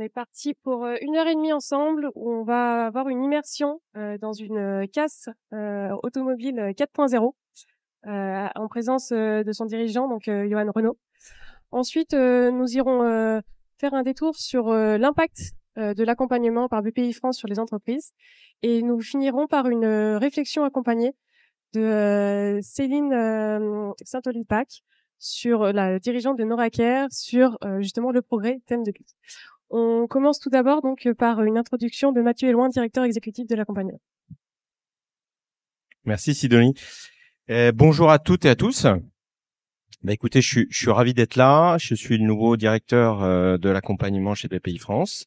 est parti pour 1 heure et demie ensemble où on va avoir une immersion dans une casse automobile 4.0 en présence de son dirigeant, donc Johan Renault. Ensuite, nous irons faire un détour sur l'impact de l'accompagnement par BPI France sur les entreprises et nous finirons par une réflexion accompagnée de Céline Saint-Olipac sur la dirigeante de Noracare sur justement le progrès, thème de lutte. On commence tout d'abord donc par une introduction de Mathieu Elouin, directeur exécutif de l'accompagnement. Merci Sidonie. Bonjour à toutes et à tous. Écoutez, je suis ravi d'être là. Je suis le nouveau directeur de l'accompagnement chez BPI France.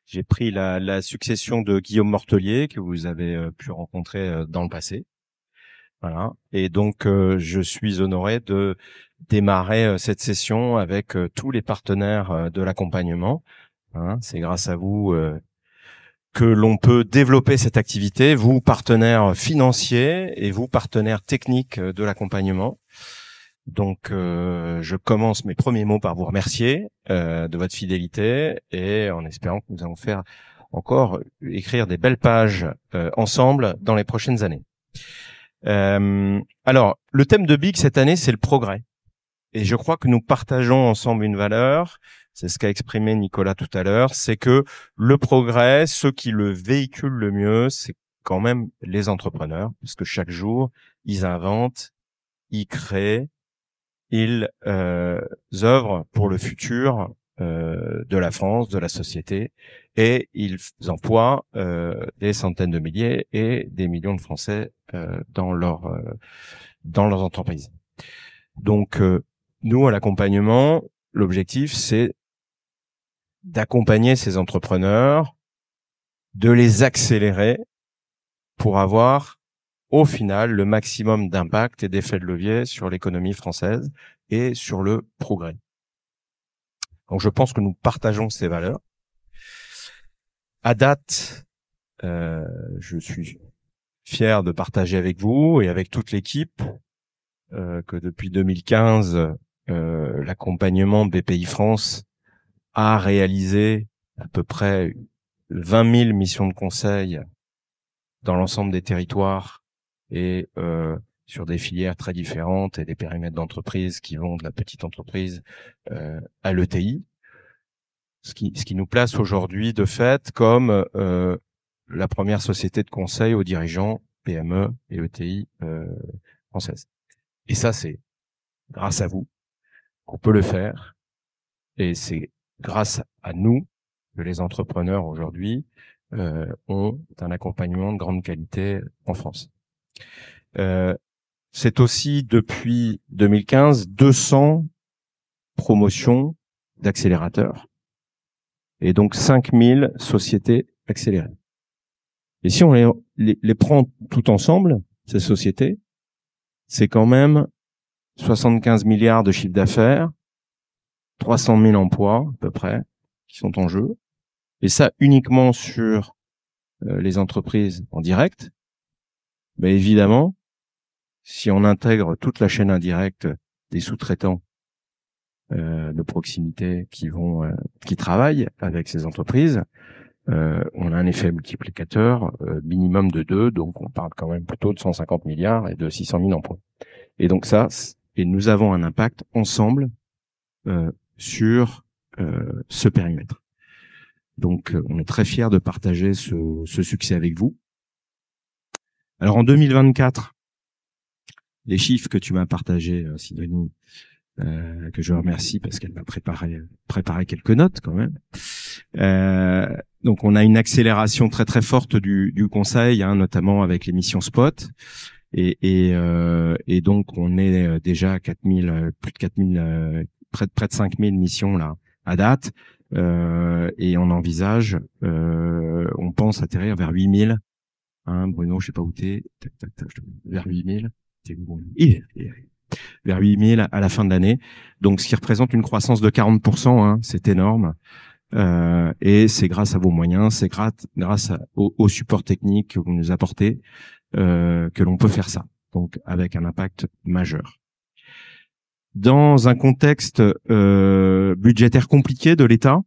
J'ai pris la succession de Guillaume Mortelier que vous avez pu rencontrer dans le passé. Voilà. Et donc je suis honoré de démarrer cette session avec tous les partenaires de l'accompagnement. C'est grâce à vous que l'on peut développer cette activité, vous partenaires financiers et vous partenaires techniques de l'accompagnement. Donc je commence mes premiers mots par vous remercier de votre fidélité et en espérant que nous allons faire encore écrire des belles pages ensemble dans les prochaines années. Alors, le thème de Big cette année, c'est le progrès. Et je crois que nous partageons ensemble une valeur, c'est ce qu'a exprimé Nicolas tout à l'heure, c'est que le progrès, ceux qui le véhiculent le mieux, c'est quand même les entrepreneurs, parce que chaque jour, ils inventent, ils créent, ils œuvrent pour le futur de la France, de la société, et ils emploient des centaines de milliers et des millions de Français dans leurs entreprises. Donc, nous, à l'accompagnement, l'objectif, c'est d'accompagner ces entrepreneurs, de les accélérer pour avoir, au final, le maximum d'impact et d'effet de levier sur l'économie française et sur le progrès. Donc, je pense que nous partageons ces valeurs. À date, je suis fier de partager avec vous et avec toute l'équipe que depuis 2015, l'accompagnement BPI France a réalisé à peu près 20 000 missions de conseil dans l'ensemble des territoires et sur des filières très différentes et des périmètres d'entreprise qui vont de la petite entreprise à l'ETI. Ce qui nous place aujourd'hui de fait comme la première société de conseil aux dirigeants PME et ETI françaises. Et ça, c'est grâce à vous qu'on peut le faire. Et c'est grâce à nous que les entrepreneurs aujourd'hui ont un accompagnement de grande qualité en France. C'est aussi depuis 2015 200 promotions d'accélérateurs et donc 5000 sociétés accélérées. Et si on les prend tout ensemble, ces sociétés, c'est quand même 75 milliards de chiffre d'affaires, 300 000 emplois à peu près qui sont en jeu. Et ça uniquement sur les entreprises en direct. Mais évidemment, si on intègre toute la chaîne indirecte des sous-traitants de proximité qui travaillent avec ces entreprises, on a un effet multiplicateur minimum de 2, donc on parle quand même plutôt de 150 milliards et de 600 000 emplois. Et donc ça, et nous avons un impact ensemble sur ce périmètre. Donc on est très fiers de partager ce succès avec vous. Alors en 2024, les chiffres que tu m'as partagés, Sidonie, que je remercie parce qu'elle m'a préparé quelques notes quand même. Donc on a une accélération très très forte du conseil, notamment avec les missions spot, et donc on est déjà à 4000, plus de 4000, près de 5000 missions là à date, et on envisage, on pense atterrir vers 8000. Bruno, je sais pas où t'es, vers 8000. Vers 8000 à la fin de l'année. Donc, ce qui représente une croissance de 40%, c'est énorme. Et c'est grâce à vos moyens, c'est grâce au support technique que vous nous apportez, que l'on peut faire ça. Donc, avec un impact majeur. Dans un contexte budgétaire compliqué de l'État,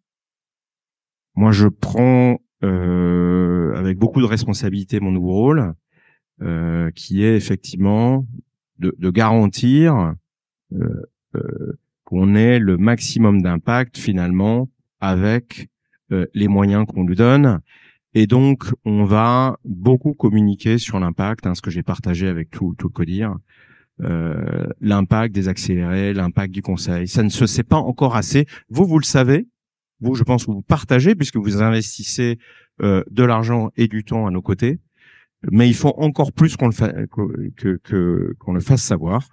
Moi, je prends avec beaucoup de responsabilité mon nouveau rôle, qui est effectivement de garantir euh, qu'on ait le maximum d'impact finalement avec les moyens qu'on nous donne. Et donc, on va beaucoup communiquer sur l'impact, ce que j'ai partagé avec tout le CODIR, l'impact des accélérés, l'impact du conseil. Ça ne se sait pas encore assez. Vous le savez. Vous, je pense que vous partagez puisque vous investissez de l'argent et du temps à nos côtés. Mais il faut encore plus qu'on le fasse savoir.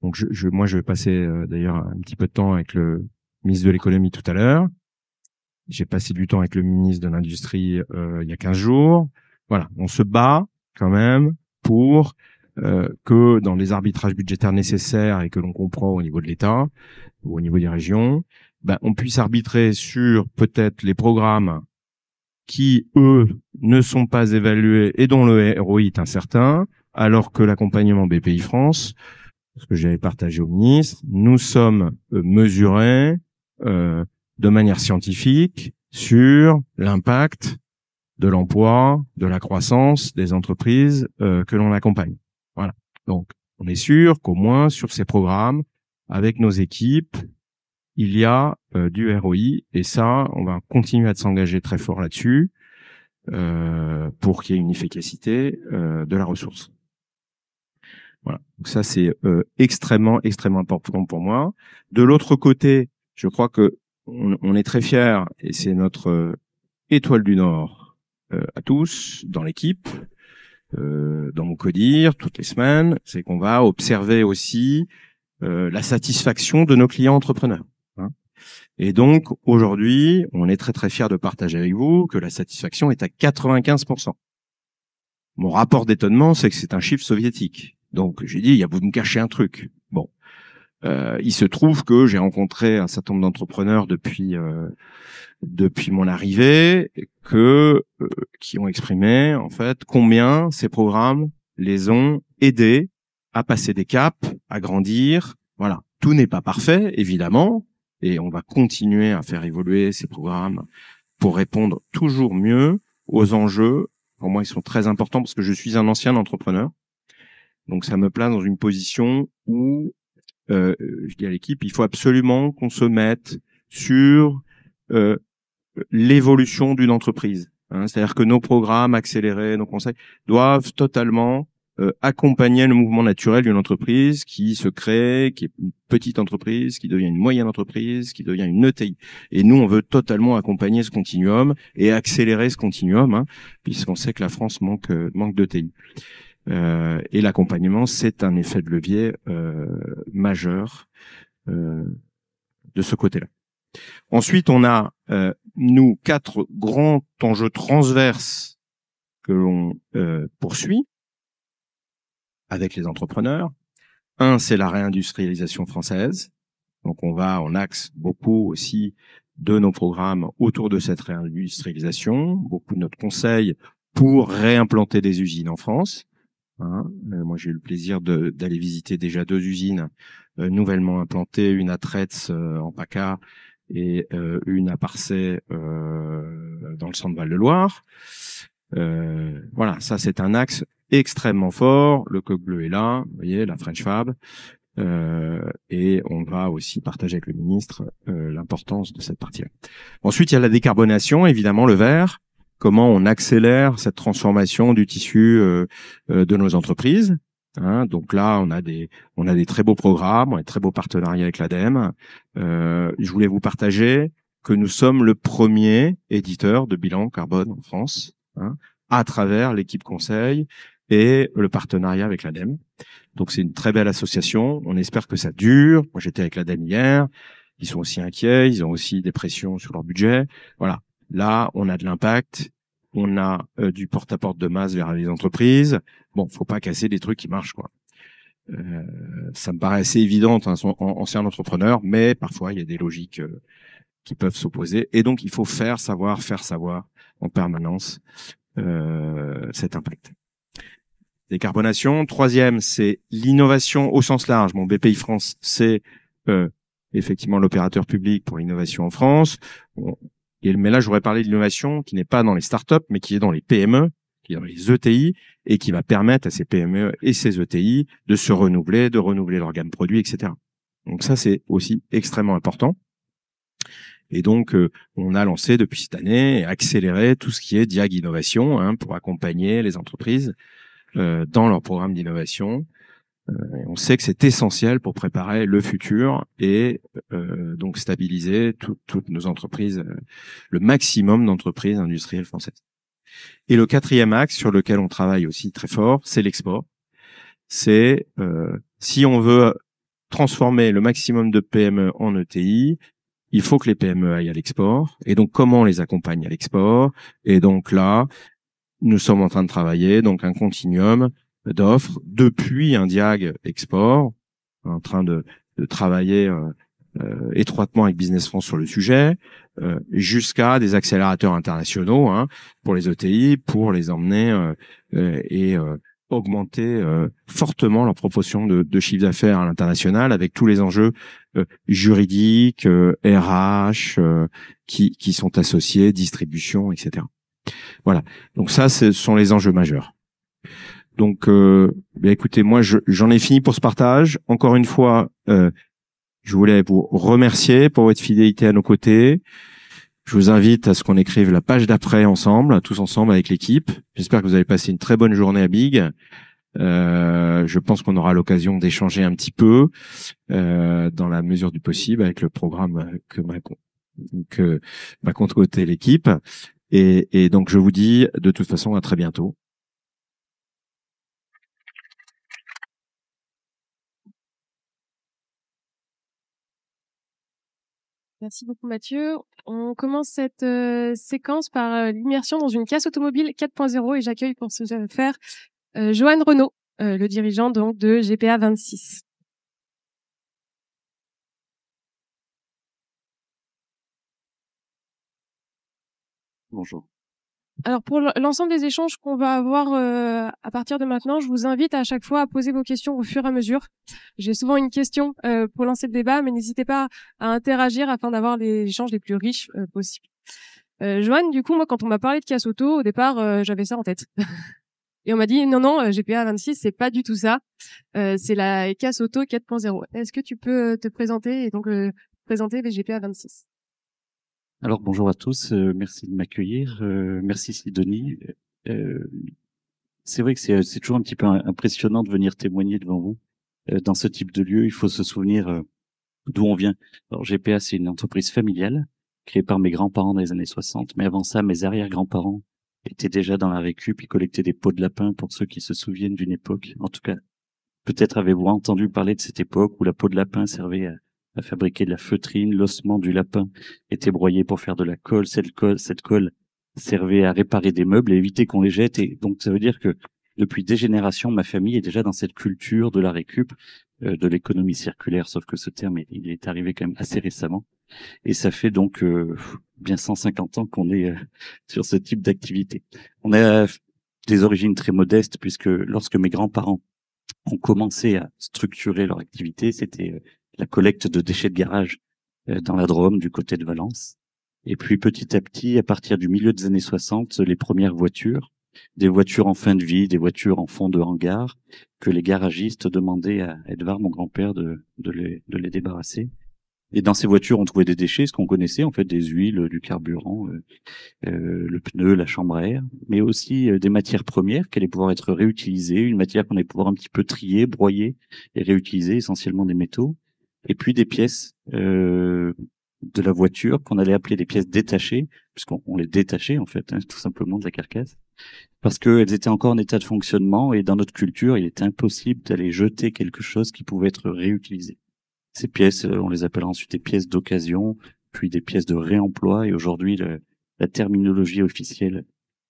Donc, moi, je vais passer d'ailleurs un petit peu de temps avec le ministre de l'économie tout à l'heure. J'ai passé du temps avec le ministre de l'Industrie il y a 15 jours. Voilà, on se bat quand même pour que dans les arbitrages budgétaires nécessaires et que l'on comprend au niveau de l'État ou au niveau des régions, on puisse arbitrer sur peut-être les programmes qui, eux, ne sont pas évalués et dont le ROI est incertain, alors que l'accompagnement BPI France, ce que j'avais partagé au ministre, nous sommes mesurés de manière scientifique sur l'impact de l'emploi, de la croissance des entreprises que l'on accompagne. Voilà. Donc, on est sûr qu'au moins sur ces programmes, avec nos équipes, il y a du ROI et ça, on va continuer à s'engager très fort là-dessus pour qu'il y ait une efficacité de la ressource. Voilà. Donc ça, c'est extrêmement important pour moi. De l'autre côté, je crois que on est très fiers et c'est notre étoile du Nord à tous dans l'équipe, dans mon CODIR toutes les semaines, c'est qu'on va observer aussi la satisfaction de nos clients entrepreneurs. Et donc, aujourd'hui, on est très fiers de partager avec vous que la satisfaction est à 95%. Mon rapport d'étonnement, c'est que c'est un chiffre soviétique. Donc, j'ai dit, vous me cachez un truc. Bon. Il se trouve que j'ai rencontré un certain nombre d'entrepreneurs depuis mon arrivée qui ont exprimé, en fait, combien ces programmes les ont aidés à passer des caps, à grandir. Voilà. Tout n'est pas parfait, évidemment. Et on va continuer à faire évoluer ces programmes pour répondre toujours mieux aux enjeux. Pour moi, ils sont très importants parce que je suis un ancien entrepreneur. Donc, ça me place dans une position où je dis à l'équipe, il faut absolument qu'on se mette sur l'évolution d'une entreprise. C'est-à-dire que nos programmes accélérés, nos conseils doivent totalement accompagner le mouvement naturel d'une entreprise qui se crée, qui est une petite entreprise, qui devient une moyenne entreprise, qui devient une ETI. Et nous, on veut totalement accompagner ce continuum et accélérer ce continuum, puisqu'on sait que la France manque d'ETI. Et l'accompagnement, c'est un effet de levier majeur de ce côté-là. Ensuite, on a, nous, 4 grands enjeux transverses que l'on poursuit avec les entrepreneurs. Un, c'est la réindustrialisation française. Donc, on axe beaucoup aussi de nos programmes autour de cette réindustrialisation, beaucoup de notre conseil pour réimplanter des usines en France. Moi, j'ai eu le plaisir d'aller visiter déjà 2 usines nouvellement implantées, une à Tretz en PACA et une à Parçay dans le centre Val-de-Loire. Voilà, ça c'est un axe extrêmement fort. Le coq bleu est là, vous voyez, la French Fab. Et on va aussi partager avec le ministre l'importance de cette partie-là. Ensuite, il y a la décarbonation, évidemment, le vert. Comment on accélère cette transformation du tissu de nos entreprises. Donc là, on a des très beaux programmes, on a des très beaux partenariats avec l'ADEME. Je voulais vous partager que nous sommes le premier éditeur de bilan carbone en France, à travers l'équipe conseil et le partenariat avec l'ADEME. Donc c'est une très belle association. On espère que ça dure. Moi, j'étais avec l'ADEME hier. Ils sont aussi inquiets. Ils ont aussi des pressions sur leur budget. Voilà. Là, on a de l'impact, on a du porte-à-porte de masse vers les entreprises. Bon, faut pas casser des trucs qui marchent, quoi. Ça me paraît assez évident, ancien entrepreneur, mais parfois il y a des logiques qui peuvent s'opposer. Et donc, il faut faire savoir en permanence cet impact. Décarbonation. Troisième, c'est l'innovation au sens large. Bon, BPI France, c'est effectivement l'opérateur public pour l'innovation en France. mais là, j'aurais parlé d'innovation qui n'est pas dans les startups, mais qui est dans les PME, qui est dans les ETI, et qui va permettre à ces PME et ces ETI de se renouveler, de renouveler leur gamme produit, etc. Donc ça, c'est aussi extrêmement important. Et donc, on a lancé depuis cette année et accéléré tout ce qui est Diag Innovation, hein, pour accompagner les entreprises dans leur programme d'innovation. On sait que c'est essentiel pour préparer le futur et donc stabiliser toutes nos entreprises, le maximum d'entreprises industrielles françaises. Et le quatrième axe sur lequel on travaille aussi très fort, c'est l'export. C'est si on veut transformer le maximum de PME en ETI, il faut que les PME aillent à l'export. Et donc, comment on les accompagne à l'export? Et donc là, nous sommes en train de travailler donc un continuum d'offres depuis un Diag export, en train de travailler étroitement avec Business France sur le sujet, jusqu'à des accélérateurs internationaux, hein, pour les ETI, pour les emmener et augmenter fortement leur proportion de chiffre d'affaires à l'international avec tous les enjeux juridiques, RH qui sont associés, distribution, etc. Voilà. Donc ça, ce sont les enjeux majeurs. Donc, écoutez, moi, j'en ai fini pour ce partage. Encore une fois, je voulais vous remercier pour votre fidélité à nos côtés. Je vous invite à ce qu'on écrive la page d'après ensemble, tous ensemble avec l'équipe. J'espère que vous avez passé une très bonne journée à Big. Je pense qu'on aura l'occasion d'échanger un petit peu dans la mesure du possible avec le programme que m'a concocté l'équipe. Et donc, je vous dis de toute façon à très bientôt. Merci beaucoup Mathieu. On commence cette séquence par l'immersion dans une casse automobile 4.0 et j'accueille pour ce faire Johan Renaud, le dirigeant donc de GPA 26. Bonjour. Alors pour l'ensemble des échanges qu'on va avoir à partir de maintenant, je vous invite à chaque fois à poser vos questions au fur et à mesure. J'ai souvent une question pour lancer le débat, mais n'hésitez pas à interagir afin d'avoir les échanges les plus riches possibles. Joanne, du coup, moi, quand on m'a parlé de casse auto, au départ, j'avais ça en tête. Et on m'a dit non, GPA 26, c'est pas du tout ça. C'est la casse auto 4.0. Est-ce que tu peux te présenter et donc présenter les GPA 26? Alors bonjour à tous, merci de m'accueillir, merci Sidonie. C'est vrai que c'est toujours un petit peu impressionnant de venir témoigner devant vous. Dans ce type de lieu, il faut se souvenir d'où on vient. Alors GPA, c'est une entreprise familiale créée par mes grands-parents dans les années 60, mais avant ça, mes arrière-grands-parents étaient déjà dans la récup, ils collectaient des pots de lapin pour ceux qui se souviennent d'une époque. En tout cas, peut-être avez-vous entendu parler de cette époque où la peau de lapin servait à fabriquer de la feutrine, l'ossement du lapin était broyé pour faire de la colle, cette colle servait à réparer des meubles et éviter qu'on les jette. Et donc ça veut dire que depuis des générations, ma famille est déjà dans cette culture de la récup, de l'économie circulaire, sauf que ce terme, il est arrivé quand même assez récemment. Et ça fait donc bien 150 ans qu'on est sur ce type d'activité. On a des origines très modestes puisque lorsque mes grands-parents ont commencé à structurer leur activité, c'était la collecte de déchets de garage dans la Drôme, du côté de Valence. Et puis petit à petit, à partir du milieu des années 60, les premières voitures, des voitures en fin de vie, des voitures en fond de hangar, que les garagistes demandaient à Edvard, mon grand-père, de les débarrasser. Et dans ces voitures, on trouvait des déchets, ce qu'on connaissait, en fait, des huiles, du carburant, le pneu, la chambre à air, mais aussi des matières premières qui allaient pouvoir être réutilisées, une matière qu'on allait pouvoir un petit peu trier, broyer et réutiliser, essentiellement des métaux, et puis des pièces de la voiture qu'on allait appeler des pièces détachées, puisqu'on les détachait, en fait, hein, tout simplement de la carcasse, parce qu'elles étaient encore en état de fonctionnement, et dans notre culture, il était impossible d'aller jeter quelque chose qui pouvait être réutilisé. Ces pièces, on les appellera ensuite des pièces d'occasion, puis des pièces de réemploi. Et aujourd'hui, la terminologie officielle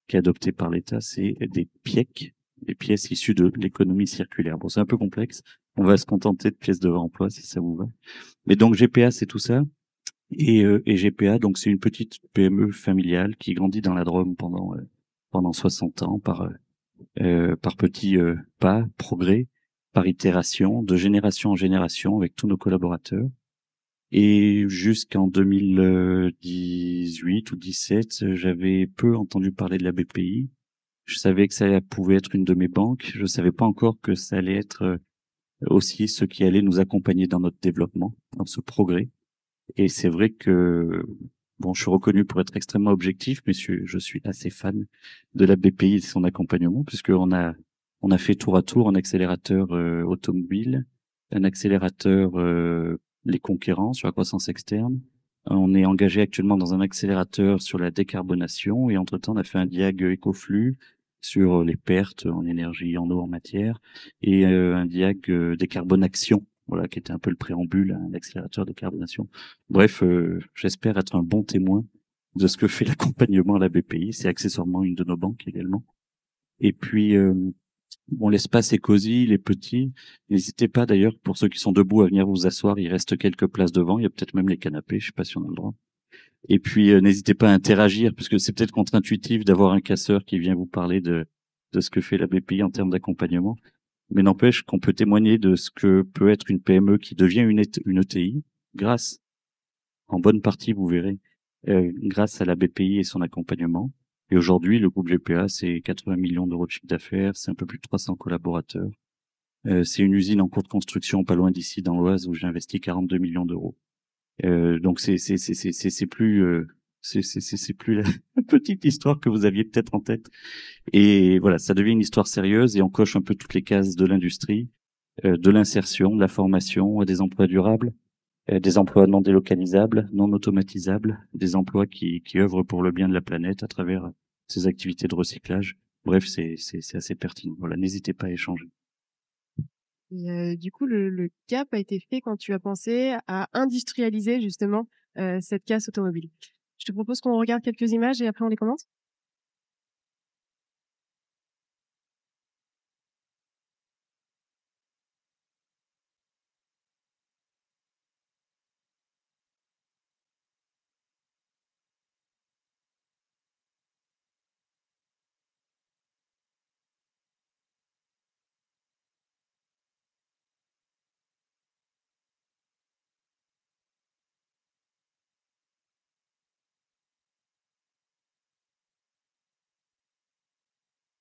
qui est adoptée par l'État, c'est des PIEC, des pièces issues de l'économie circulaire. Bon, c'est un peu complexe. On va se contenter de pièces de réemploi si ça vous va. Mais donc GPA, c'est tout ça. Et GPA, donc c'est une petite PME familiale qui grandit dans la Drôme pendant 60 ans par petits pas, progrès, par itération, de génération en génération avec tous nos collaborateurs. Et jusqu'en 2018 ou 17, j'avais peu entendu parler de la BPI. Je savais que ça pouvait être une de mes banques. Je savais pas encore que ça allait être aussi ce qui allait nous accompagner dans notre développement, dans ce progrès. Et c'est vrai que, bon, je suis reconnu pour être extrêmement objectif, mais je suis assez fan de la BPI et de son accompagnement, puisqu'on on a fait tour à tour un accélérateur automobile, un accélérateur les conquérants sur la croissance externe. On est engagé actuellement dans un accélérateur sur la décarbonation et entre-temps, on a fait un diag écoflux sur les pertes en énergie, en eau, en matière et un diag décarbonation, voilà, qui était un peu le préambule à un accélérateur de décarbonation. Bref, j'espère être un bon témoin de ce que fait l'accompagnement à la BPI. C'est accessoirement une de nos banques également. Et puis, bon, l'espace est cosy, il est petit. N'hésitez pas d'ailleurs, pour ceux qui sont debout, à venir vous asseoir. Il reste quelques places devant. Il y a peut-être même les canapés. Je sais pas si on a le droit. Et puis, n'hésitez pas à interagir, puisque c'est peut-être contre-intuitif d'avoir un casseur qui vient vous parler de ce que fait la BPI en termes d'accompagnement. Mais n'empêche qu'on peut témoigner de ce que peut être une PME qui devient une ETI grâce, en bonne partie, vous verrez, grâce à la BPI et son accompagnement. Et aujourd'hui, le groupe GPA, c'est 80 millions d'euros de chiffre d'affaires, c'est un peu plus de 300 collaborateurs. C'est une usine en cours de construction, pas loin d'ici, dans l'Oise, où j'ai investi 42 millions d'euros. Donc c'est plus c'est plus la petite histoire que vous aviez peut-être en tête. Et voilà, ça devient une histoire sérieuse et on coche un peu toutes les cases de l'industrie, de l'insertion, de la formation, des emplois durables, des emplois non délocalisables, non automatisables, des emplois qui œuvrent pour le bien de la planète à travers ces activités de recyclage. Bref, c'est assez pertinent. Voilà, n'hésitez pas à échanger. Et du coup, le cap a été fait quand tu as pensé à industrialiser justement cette casse automobile. Je te propose qu'on regarde quelques images et après on les commente.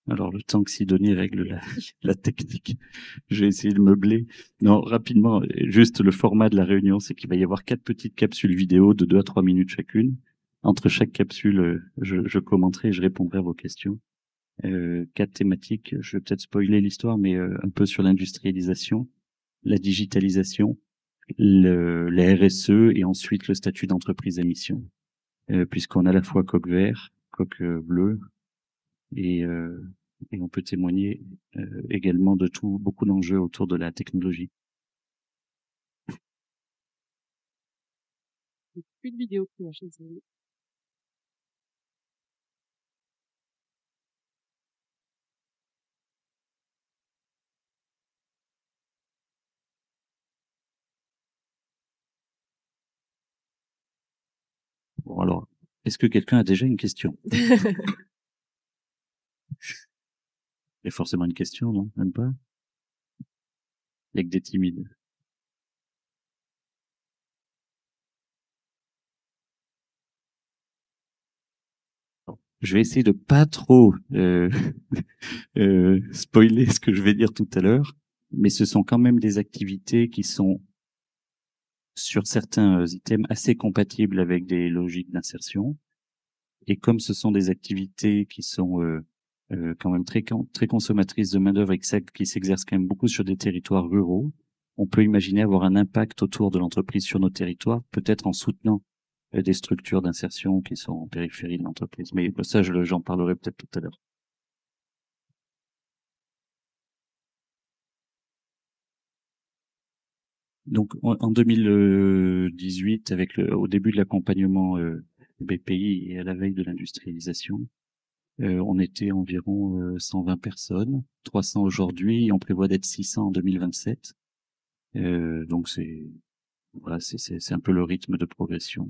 Alors, le temps que Sidonie règle la technique, je vais essayer de meubler. Non, rapidement, juste le format de la réunion, c'est qu'il va y avoir 4 petites capsules vidéo de 2 à 3 minutes chacune. Entre chaque capsule, je commenterai et je répondrai à vos questions. 4 thématiques, je vais peut-être spoiler l'histoire, mais un peu sur l'industrialisation, la digitalisation, la RSE et ensuite le statut d'entreprise à mission. Puisqu'on a à la fois coq vert, coq bleu, et on peut témoigner également de beaucoup d'enjeux autour de la technologie. Plus de vidéo. Bon, alors, est-ce que quelqu'un a déjà une question? Il y a forcément une question, non? Même pas? Il y a que des timides. Je vais essayer de pas trop spoiler ce que je vais dire tout à l'heure, mais ce sont quand même des activités qui sont sur certains items assez compatibles avec des logiques d'insertion. Et comme ce sont des activités qui sont quand même très consommatrices de main-d'œuvre et qui s'exercent quand même beaucoup sur des territoires ruraux, on peut imaginer avoir un impact autour de l'entreprise sur nos territoires, peut-être en soutenant des structures d'insertion qui sont en périphérie de l'entreprise. Mais ça, j'en parlerai peut-être tout à l'heure. Donc, en 2018, au début de l'accompagnement BPI et à la veille de l'industrialisation, on était environ 120 personnes, 300 aujourd'hui, et on prévoit d'être 600 en 2027. Donc voilà, c'est un peu le rythme de progression.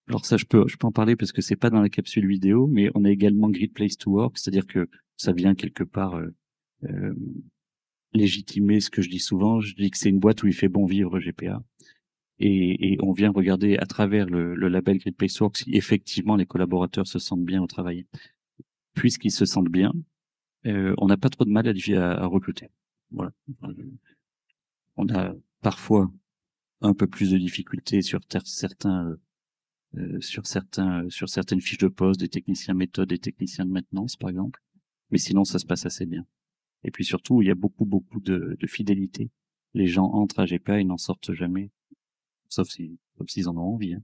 Alors ça, je peux en parler parce que c'est pas dans la capsule vidéo, mais on a également Great Place to Work, c'est-à-dire que ça vient quelque part légitimer ce que je dis souvent. Je dis que c'est une boîte où il fait bon vivre GPA. Et on vient regarder à travers le label Great Place to Work si effectivement les collaborateurs se sentent bien au travail. Puisqu'ils se sentent bien, on n'a pas trop de mal à recruter. Voilà. On a parfois un peu plus de difficultés sur certaines fiches de poste, des techniciens méthode, des techniciens de maintenance, par exemple. Mais sinon, ça se passe assez bien. Et puis surtout, il y a beaucoup de fidélité. Les gens entrent à GPA et n'en sortent jamais. Sauf s'ils en ont envie, hein.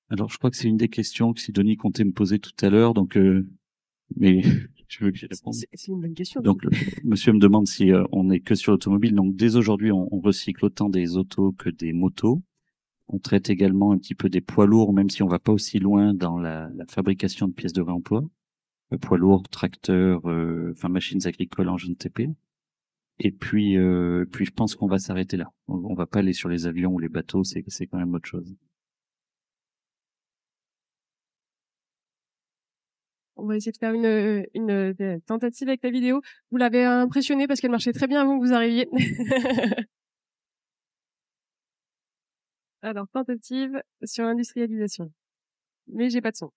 Alors, je crois que c'est une des questions que Sidonie comptait me poser tout à l'heure, donc, mais je veux que j'y réponde. C'est une bonne question. Donc, monsieur me demande si on est que sur l'automobile. Donc, dès aujourd'hui, on recycle autant des autos que des motos. On traite également un petit peu des poids lourds, même si on va pas aussi loin dans la fabrication de pièces de réemploi. Poids lourds, tracteurs, machines agricoles, engins TP. Et puis je pense qu'on va s'arrêter là. On va pas aller sur les avions ou les bateaux, c'est quand même autre chose. On va essayer de faire une tentative avec la vidéo. Vous l'avez impressionné parce qu'elle marchait très bien avant que vous arriviez. Alors, tentative sur l'industrialisation. Mais j'ai pas de son.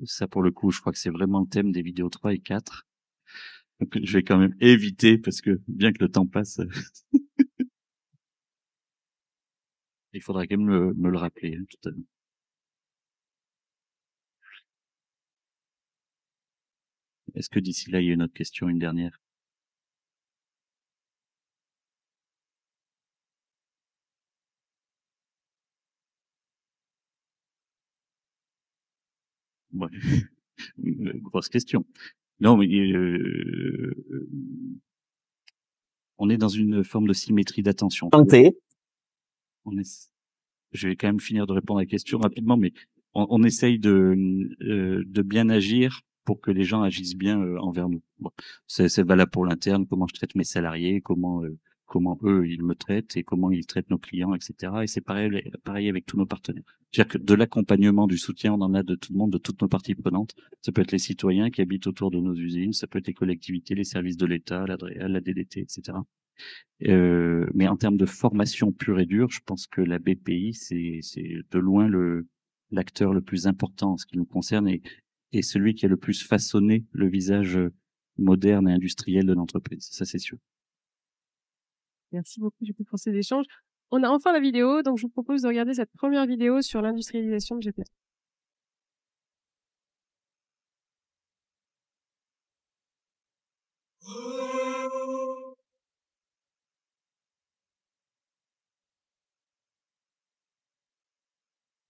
Ça, pour le coup, je crois que c'est vraiment le thème des vidéos 3 et 4. Donc, je vais quand même éviter parce que bien que le temps passe, il faudra quand même me le rappeler, hein, tout à l'heure. Est-ce que d'ici là, il y a une autre question, une dernière? Ouais. Grosse question. Non, mais on est dans une forme de symétrie d'attention. Je vais quand même finir de répondre à la question rapidement, mais on essaye de bien agir pour que les gens agissent bien envers nous. Bon, c'est valable pour l'interne, comment je traite mes salariés, comment eux ils me traitent et comment ils traitent nos clients, etc. Et c'est pareil avec tous nos partenaires. C'est-à-dire que de l'accompagnement, du soutien, on en a de tout le monde, de toutes nos parties prenantes. Ça peut être les citoyens qui habitent autour de nos usines, ça peut être les collectivités, les services de l'État, la DDT, etc. Mais en termes de formation pure et dure, je pense que la BPI, c'est de loin l'acteur le plus important en ce qui nous concerne et celui qui a le plus façonné le visage moderne et industriel de l'entreprise. Ça, c'est sûr. Merci beaucoup, j'ai pu penser d'échange. On a enfin la vidéo, donc je vous propose de regarder cette première vidéo sur l'industrialisation de GPA.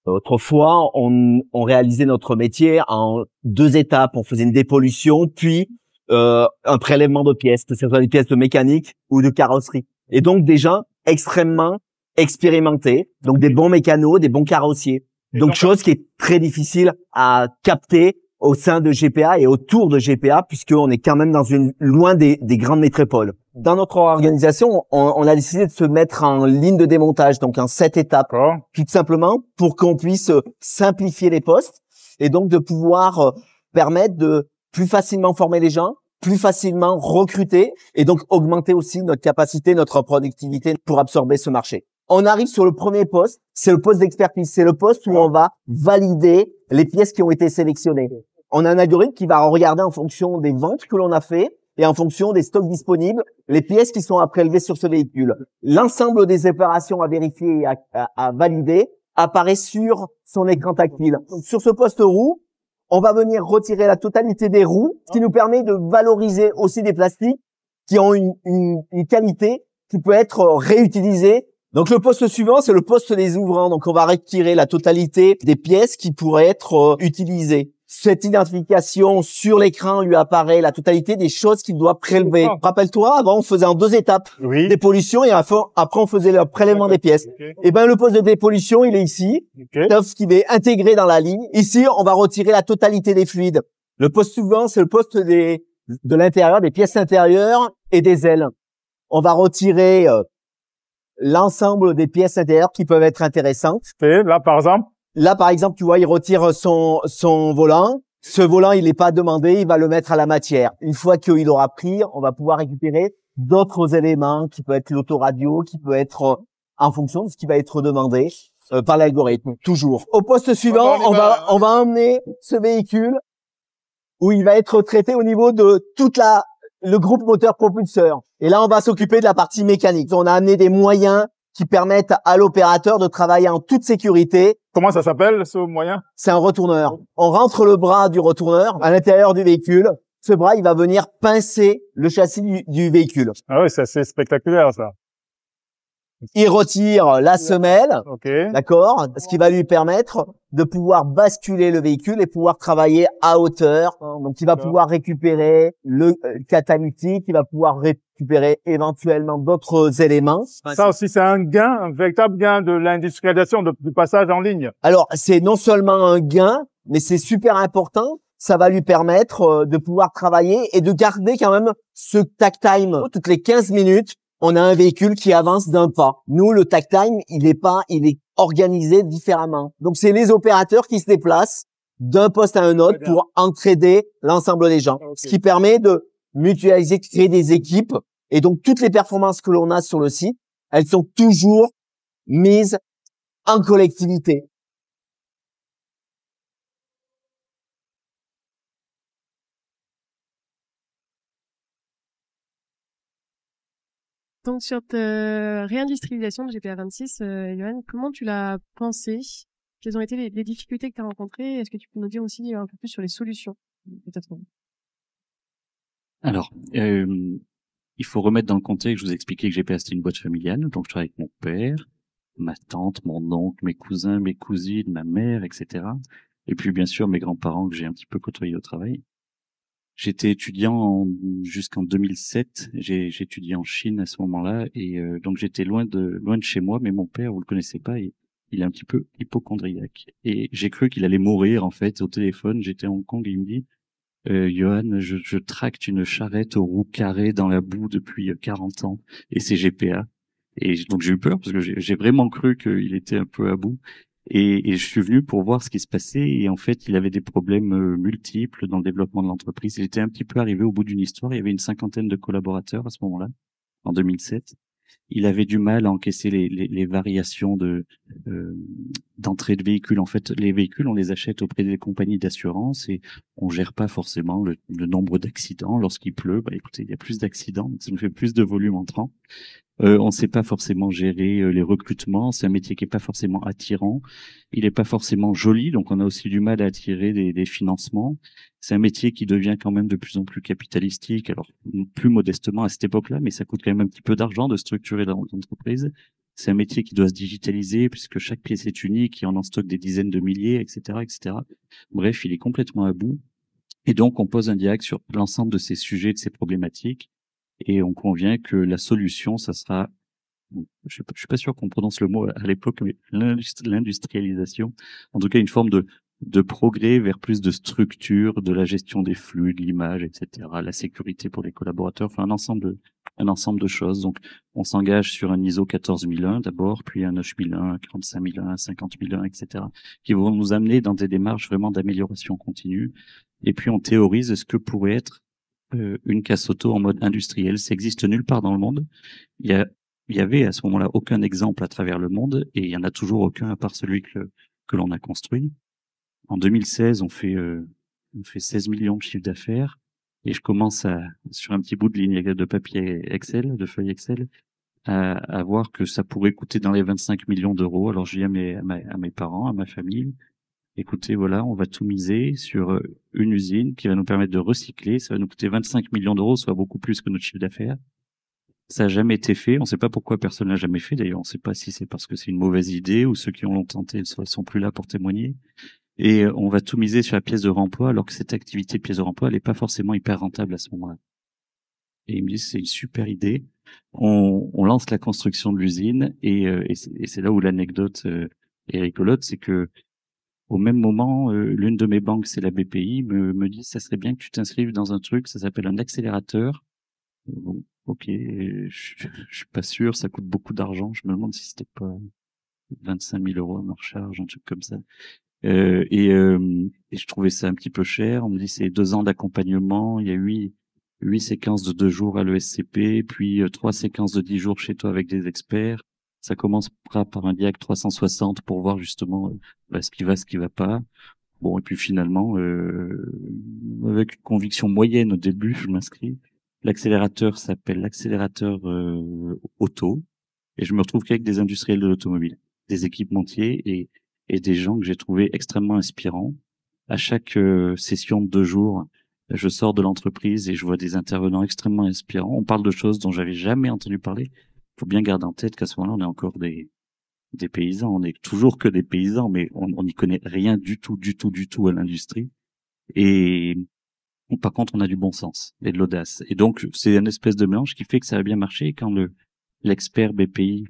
Autrefois, on réalisait notre métier en 2 étapes. On faisait une dépollution, puis un prélèvement de pièces, que ce soit des pièces de mécanique ou de carrosserie. Et donc des gens extrêmement expérimentés, donc des bons mécanos, des bons carrossiers. Donc chose qui est très difficile à capter au sein de GPA et autour de GPA, puisqu'on est quand même loin des grandes métropoles. Dans notre organisation, on a décidé de se mettre en ligne de démontage, donc en 7 étapes, tout simplement pour qu'on puisse simplifier les postes et donc de pouvoir permettre de plus facilement former les gens, plus facilement recruter et donc augmenter aussi notre capacité, notre productivité pour absorber ce marché. On arrive sur le premier poste, c'est le poste d'expertise, c'est le poste où on va valider les pièces qui ont été sélectionnées. On a un algorithme qui va regarder en fonction des ventes que l'on a fait et en fonction des stocks disponibles, les pièces qui sont à prélever sur ce véhicule. L'ensemble des opérations à vérifier et à valider apparaît sur son écran tactile. Donc, sur ce poste roue, on va venir retirer la totalité des roues, ce qui nous permet de valoriser aussi des plastiques qui ont une qualité qui peut être réutilisée. Donc le poste suivant, c'est le poste des ouvrants. Donc on va retirer la totalité des pièces qui pourraient être utilisées. cette identification sur l'écran lui apparaît la totalité des choses qu'il doit prélever. Rappelle-toi, avant on faisait en 2 étapes, Oui. dépollution et après on faisait le prélèvement des pièces. Ok. Et ben le poste de dépollution il est ici, Ok. sauf ce qui va intégrer dans la ligne. Ici on va retirer la totalité des fluides. Le poste suivant c'est le poste de l'intérieur, des pièces intérieures et des ailes. On va retirer l'ensemble des pièces intérieures qui peuvent être intéressantes. Et là, par exemple, Là, par exemple, tu vois, il retire son volant. Ce volant, il n'est pas demandé, il va le mettre à la matière. Une fois qu'il aura pris, on va pouvoir récupérer d'autres éléments qui peut être l'autoradio, qui peut être en fonction de ce qui va être demandé par l'algorithme. Toujours. Au poste suivant, on va emmener ce véhicule où il va être traité au niveau de le groupe moteur propulseur. Et là, on va s'occuper de la partie mécanique. On a amené des moyens qui permettent à l'opérateur de travailler en toute sécurité. comment ça s'appelle, ce moyen? C'est un retourneur. On rentre le bras du retourneur à l'intérieur du véhicule. Ce bras, il va venir pincer le châssis du véhicule. Ah oui, c'est assez spectaculaire, ça. Il retire la semelle, Ok. d'accord, ce qui va lui permettre de pouvoir basculer le véhicule et pouvoir travailler à hauteur. Donc, il va pouvoir récupérer le catalytique, il va pouvoir récupérer éventuellement d'autres éléments. Ça aussi, c'est un gain, un véritable gain de l'industrialisation, du passage en ligne. Alors, c'est non seulement un gain, mais c'est super important. Ça va lui permettre de pouvoir travailler et de garder quand même ce takt time. Toutes les 15 minutes, on a un véhicule qui avance d'un pas. Nous, le takt time, il est organisé différemment. Donc, c'est les opérateurs qui se déplacent d'un poste à un autre pour entraider l'ensemble des gens. Ce qui permet de mutualiser, de créer des équipes. Et donc, toutes les performances que l'on a sur le site, elles sont toujours mises en collectivité. Donc, sur ta réindustrialisation de GPA26, Johan, comment tu l'as pensé? Quelles ont été les difficultés que tu as rencontrées? Est-ce que tu peux nous dire aussi un peu plus sur les solutions, peut-être? Alors, il faut remettre dans le contexte, je vous ai expliqué que GPA c'était une boîte familiale, donc je travaille avec mon père, ma tante, mon oncle, mes cousins, mes cousines, ma mère, etc. Et puis bien sûr mes grands-parents que j'ai un petit peu côtoyés au travail. J'étais étudiant jusqu'en 2007, j'ai étudié en Chine à ce moment-là, et donc j'étais loin de chez moi, mais mon père, vous le connaissez pas, il est un petit peu hypocondriaque. Et j'ai cru qu'il allait mourir en fait au téléphone, j'étais à Hong Kong et il me dit Johan, je tracte une charrette aux roues carrées dans la boue depuis 40 ans et c'est GPA. Et donc j'ai eu peur parce que j'ai vraiment cru qu'il était un peu à bout. Et je suis venu pour voir ce qui se passait et en fait il avait des problèmes multiples dans le développement de l'entreprise. Il était un petit peu arrivé au bout d'une histoire. Il y avait une 50aine de collaborateurs à ce moment-là, en 2007. Il avait du mal à encaisser les variations d'entrée de véhicules. En fait, les véhicules, on les achète auprès des compagnies d'assurance et on gère pas forcément le nombre d'accidents. Lorsqu'il pleut, bah écoutez, il y a plus d'accidents, donc ça nous fait plus de volume entrant. On ne sait pas forcément gérer les recrutements. C'est un métier qui est pas forcément attirant. Il est pas forcément joli, donc on a aussi du mal à attirer des financements. C'est un métier qui devient quand même de plus en plus capitalistique. Alors, plus modestement à cette époque-là, mais ça coûte quand même un petit peu d'argent de structurer l'entreprise. C'est un métier qui doit se digitaliser puisque chaque pièce est unique et on en stocke des dizaines de milliers, etc., etc. Bref, il est complètement à bout. Et donc, on pose un diag sur l'ensemble de ces sujets, de ces problématiques. Et on convient que la solution, ça sera, je suis pas sûr qu'on prononce le mot à l'époque, mais l'industrialisation. En tout cas, une forme de progrès vers plus de structure, de la gestion des flux, de l'image, etc., la sécurité pour les collaborateurs, enfin un ensemble de choses. Donc, on s'engage sur un ISO 14001 d'abord, puis un 9001, 45001, 50001, etc., qui vont nous amener dans des démarches vraiment d'amélioration continue. Et puis, on théorise ce que pourrait être une casse auto en mode industriel. Ça existe nulle part dans le monde. Il y avait à ce moment-là aucun exemple à travers le monde et il y en a toujours aucun à part celui que l'on a construit. En 2016, on fait 16 millions de chiffre d'affaires et je commence sur un petit bout de ligne de papier Excel, de feuille Excel, à voir que ça pourrait coûter dans les 25 millions d'euros. Alors je dis à mes parents, à ma famille, écoutez, voilà, on va tout miser sur une usine qui va nous permettre de recycler. Ça va nous coûter 25 millions d'euros, soit beaucoup plus que notre chiffre d'affaires. Ça n'a jamais été fait. On ne sait pas pourquoi personne l'a jamais fait. D'ailleurs, on ne sait pas si c'est parce que c'est une mauvaise idée ou ceux qui ont tenté sont plus là pour témoigner. Et on va tout miser sur la pièce de remploi, alors que cette activité de pièce de remploi, elle n'est pas forcément hyper rentable à ce moment-là. Et il me dit, c'est une super idée. On lance la construction de l'usine, et c'est là où l'anecdote est rigolote, c'est que au même moment, l'une de mes banques, c'est la BPI, me dit, ça serait bien que tu t'inscrives dans un truc, ça s'appelle un accélérateur. Bon, ok, je suis pas sûr, ça coûte beaucoup d'argent. Je me demande si c'était pas 25 000 € à ma charge, un truc comme ça. Et je trouvais ça un petit peu cher. On me dit c'est 2 ans d'accompagnement, il y a 8 séquences de 2 jours à l'ESCP, puis 3 séquences de 10 jours chez toi avec des experts. Ça commencera par un diac 360 pour voir justement ce qui va pas. Bon, et puis finalement, avec une conviction moyenne au début, je m'inscris. L'accélérateur s'appelle l'accélérateur auto, et je me retrouve qu'avec des industriels de l'automobile, des équipementiers et des gens que j'ai trouvés extrêmement inspirants. À chaque session de 2 jours, je sors de l'entreprise et je vois des intervenants extrêmement inspirants. On parle de choses dont j'avais jamais entendu parler. Il faut bien garder en tête qu'à ce moment-là, on est encore des paysans. On est toujours que des paysans, mais on n'y connaît rien du tout à l'industrie. Et par contre, on a du bon sens et de l'audace. Et donc, c'est une espèce de mélange qui fait que ça a bien marché. Et quand l'expert BPI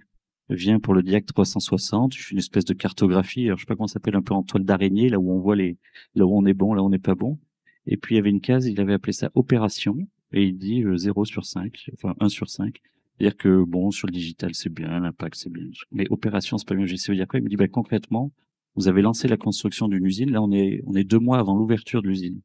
vient pour le diac 360, je fais une espèce de cartographie, alors je sais pas comment ça s'appelle, un peu en toile d'araignée, là où on voit là où on est bon, là où on n'est pas bon. Et puis il y avait une case, il avait appelé ça opération, et il dit 0 sur 5, enfin 1 sur 5. C'est-à-dire que bon, sur le digital c'est bien, l'impact c'est bien, mais opération c'est pas bien. J'essaie de dire quoi? Il me dit concrètement, vous avez lancé la construction d'une usine, là on est 2 mois avant l'ouverture de l'usine.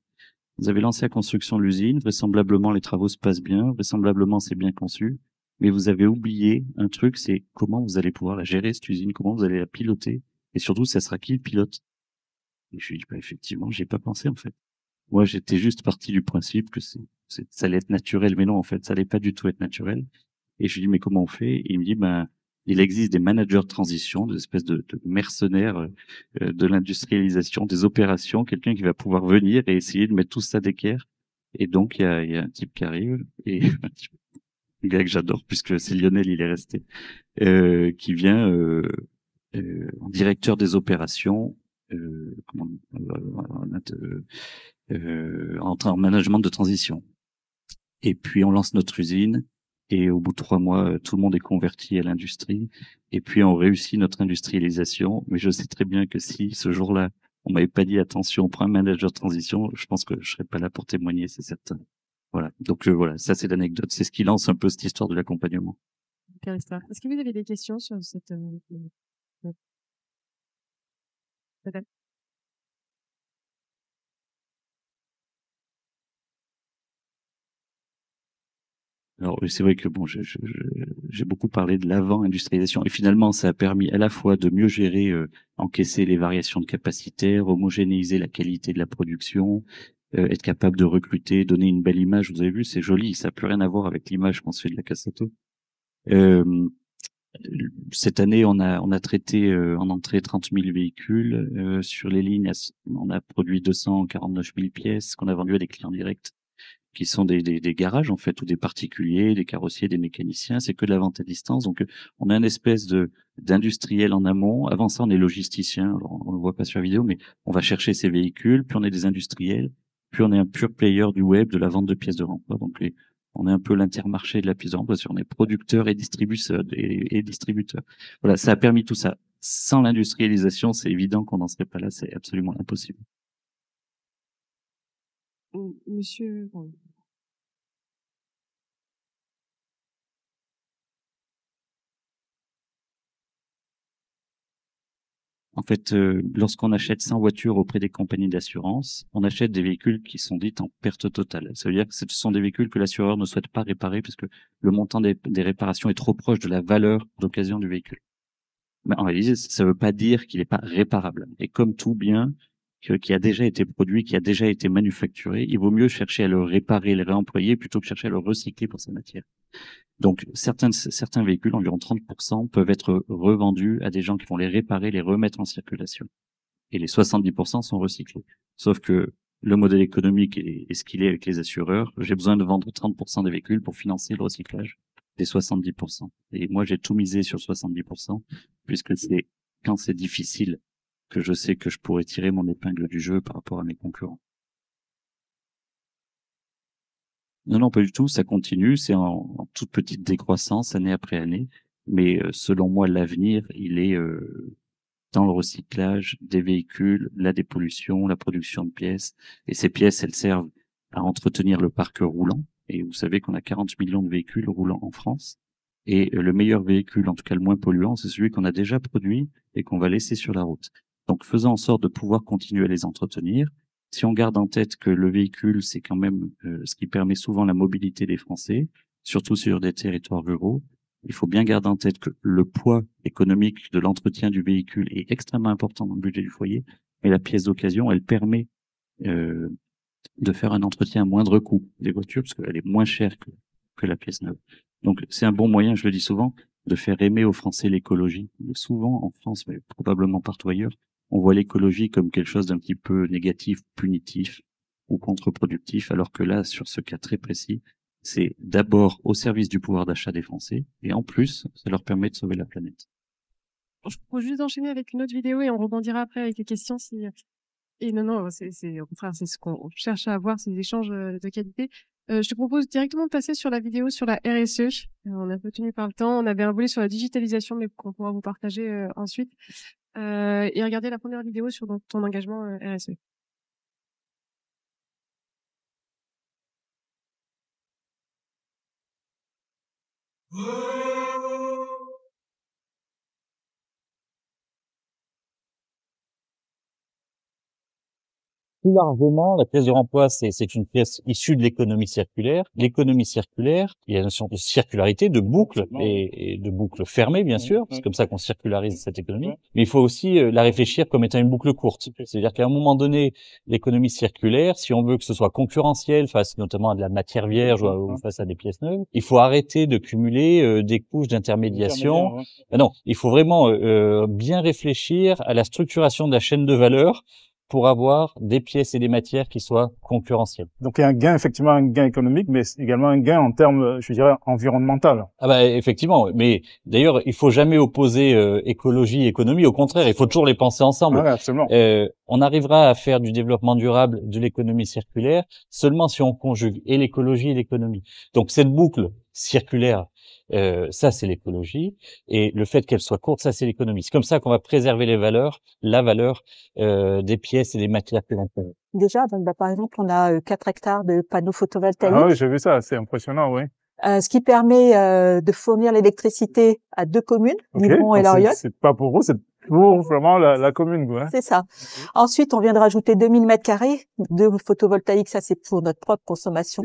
Vous avez lancé la construction de l'usine, vraisemblablement les travaux se passent bien, vraisemblablement c'est bien conçu, mais vous avez oublié un truc, c'est comment vous allez pouvoir la gérer cette usine, comment vous allez la piloter, et surtout ça sera qui le pilote. Et je lui dis effectivement, j'y ai pas pensé en fait. Moi j'étais juste parti du principe que ça allait être naturel, mais non en fait ça allait pas du tout être naturel. Et je lui dis mais comment on fait? Et il me dit il existe des managers de transition, des espèces de mercenaires de l'industrialisation, des opérations, quelqu'un qui va pouvoir venir et essayer de mettre tout ça d'équerre. Et donc il y a un type qui arrive, et un gars que j'adore puisque c'est Lionel, il est resté, qui vient en directeur des opérations, en management de transition. Et puis on lance notre usine. Et au bout de 3 mois, tout le monde est converti à l'industrie. Et puis, on réussit notre industrialisation. Mais je sais très bien que si ce jour-là, on m'avait pas dit attention, on prend un manager de transition, je pense que je serais pas là pour témoigner, c'est certain. Voilà. Donc voilà, ça c'est l'anecdote. C'est ce qui lance un peu cette histoire de l'accompagnement. Est-ce que vous avez des questions sur cette peut-être? Alors c'est vrai que bon, j'ai beaucoup parlé de l'avant-industrialisation, et finalement ça a permis à la fois de mieux gérer, encaisser les variations de capacitaire, homogénéiser la qualité de la production, être capable de recruter, donner une belle image. Vous avez vu, c'est joli, ça n'a plus rien à voir avec l'image qu'on se fait de la Cassato. Cette année, on a traité en entrée 30 000 véhicules sur les lignes. On a produit 249 000 pièces qu'on a vendues à des clients directs, qui sont des garages en fait, ou des particuliers, des carrossiers, des mécaniciens. C'est que de la vente à distance. Donc on a une espèce d'industriel en amont. Avant ça, on est logisticien. Alors, on le voit pas sur la vidéo, mais on va chercher ces véhicules. Puis on est des industriels. Puis on est un pure player du web, de la vente de pièces de remploi. Donc on est un peu l'intermarché de la pièce de remploi. On est producteur et distributeur et distributeur. Voilà, ça a permis tout ça. Sans l'industrialisation, c'est évident qu'on n'en serait pas là. C'est absolument impossible. Monsieur, En fait, lorsqu'on achète 100 voitures auprès des compagnies d'assurance, on achète des véhicules qui sont dites en perte totale. Ça veut dire que ce sont des véhicules que l'assureur ne souhaite pas réparer parce que le montant des réparations est trop proche de la valeur d'occasion du véhicule. Mais en réalité, ça ne veut pas dire qu'il n'est pas réparable. Et comme tout bien qui a déjà été produit, qui a déjà été manufacturé, il vaut mieux chercher à le réparer, le réemployer, plutôt que chercher à le recycler pour sa matière. Donc, certains véhicules, environ 30%, peuvent être revendus à des gens qui vont les réparer, les remettre en circulation. Et les 70% sont recyclés. Sauf que le modèle économique est ce qu'il est avec les assureurs. J'ai besoin de vendre 30% des véhicules pour financer le recyclage des 70%. Et moi, j'ai tout misé sur 70%, puisque c'est quand c'est difficile que je sais que je pourrais tirer mon épingle du jeu par rapport à mes concurrents. Non, non, pas du tout. Ça continue. C'est en toute petite décroissance année après année. Mais selon moi, l'avenir, il est dans le recyclage des véhicules, la dépollution, la production de pièces. Et ces pièces, elles servent à entretenir le parc roulant. Et vous savez qu'on a 40 millions de véhicules roulants en France. Et le meilleur véhicule, en tout cas le moins polluant, c'est celui qu'on a déjà produit et qu'on va laisser sur la route. Donc, faisons en sorte de pouvoir continuer à les entretenir. Si on garde en tête que le véhicule, c'est quand même ce qui permet souvent la mobilité des Français, surtout sur des territoires ruraux, il faut bien garder en tête que le poids économique de l'entretien du véhicule est extrêmement important dans le budget du foyer, mais la pièce d'occasion, elle permet de faire un entretien à moindre coût des voitures, parce qu'elle est moins chère que la pièce neuve. Donc, c'est un bon moyen, je le dis souvent, de faire aimer aux Français l'écologie. Souvent, en France, mais probablement partout ailleurs, on voit l'écologie comme quelque chose d'un petit peu négatif, punitif ou contre-productif, alors que là, sur ce cas très précis, c'est d'abord au service du pouvoir d'achat des Français, et en plus, ça leur permet de sauver la planète. Je propose juste d'enchaîner avec une autre vidéo et on rebondira après avec les questions si... Et non, c'est au contraire, c'est ce qu'on cherche à avoir, c'est des échanges de qualité. Je te propose directement de passer sur la vidéo sur la RSE. On est un peu tenu par le temps. On avait un volet sur la digitalisation, mais qu'on pourra vous partager ensuite. Et regardez la première vidéo sur ton engagement RSE. Plus largement, la pièce de remploi, c'est une pièce issue de l'économie circulaire. L'économie circulaire, il y a la notion de circularité, de boucle et de boucle fermée, bien sûr. C'est comme ça qu'on circularise cette économie. Mais il faut aussi la réfléchir comme étant une boucle courte. C'est-à-dire qu'à un moment donné, l'économie circulaire, si on veut que ce soit concurrentiel face notamment à de la matière vierge ou face à des pièces neuves, il faut arrêter de cumuler des couches d'intermédiation. Non, il faut vraiment bien réfléchir à la structuration de la chaîne de valeur pour avoir des pièces et des matières qui soient concurrentielles. Donc il y a un gain, effectivement, un gain économique, mais également un gain en termes, je dirais, environnemental. Ah bah effectivement, mais d'ailleurs il faut jamais opposer écologie et économie. Au contraire, il faut toujours les penser ensemble. Ouais, absolument. On arrivera à faire du développement durable, de l'économie circulaire, seulement si on conjugue et l'écologie et l'économie. Donc cette boucle circulaire, ça c'est l'écologie, et le fait qu'elle soit courte, ça c'est l'économie. C'est comme ça qu'on va préserver les valeurs, la valeur des pièces et des matières que l'on fait. Déjà, donc, par exemple, on a 4 hectares de panneaux photovoltaïques. Ah oui, j'ai vu ça, c'est impressionnant, oui. Ce qui permet de fournir l'électricité à 2 communes, Livron et Loriol. C'est pas pour vous, c'est pour vraiment la commune, quoi. Hein. C'est ça. Ensuite, on vient de rajouter 2000 mètres carrés de photovoltaïque, ça c'est pour notre propre consommation.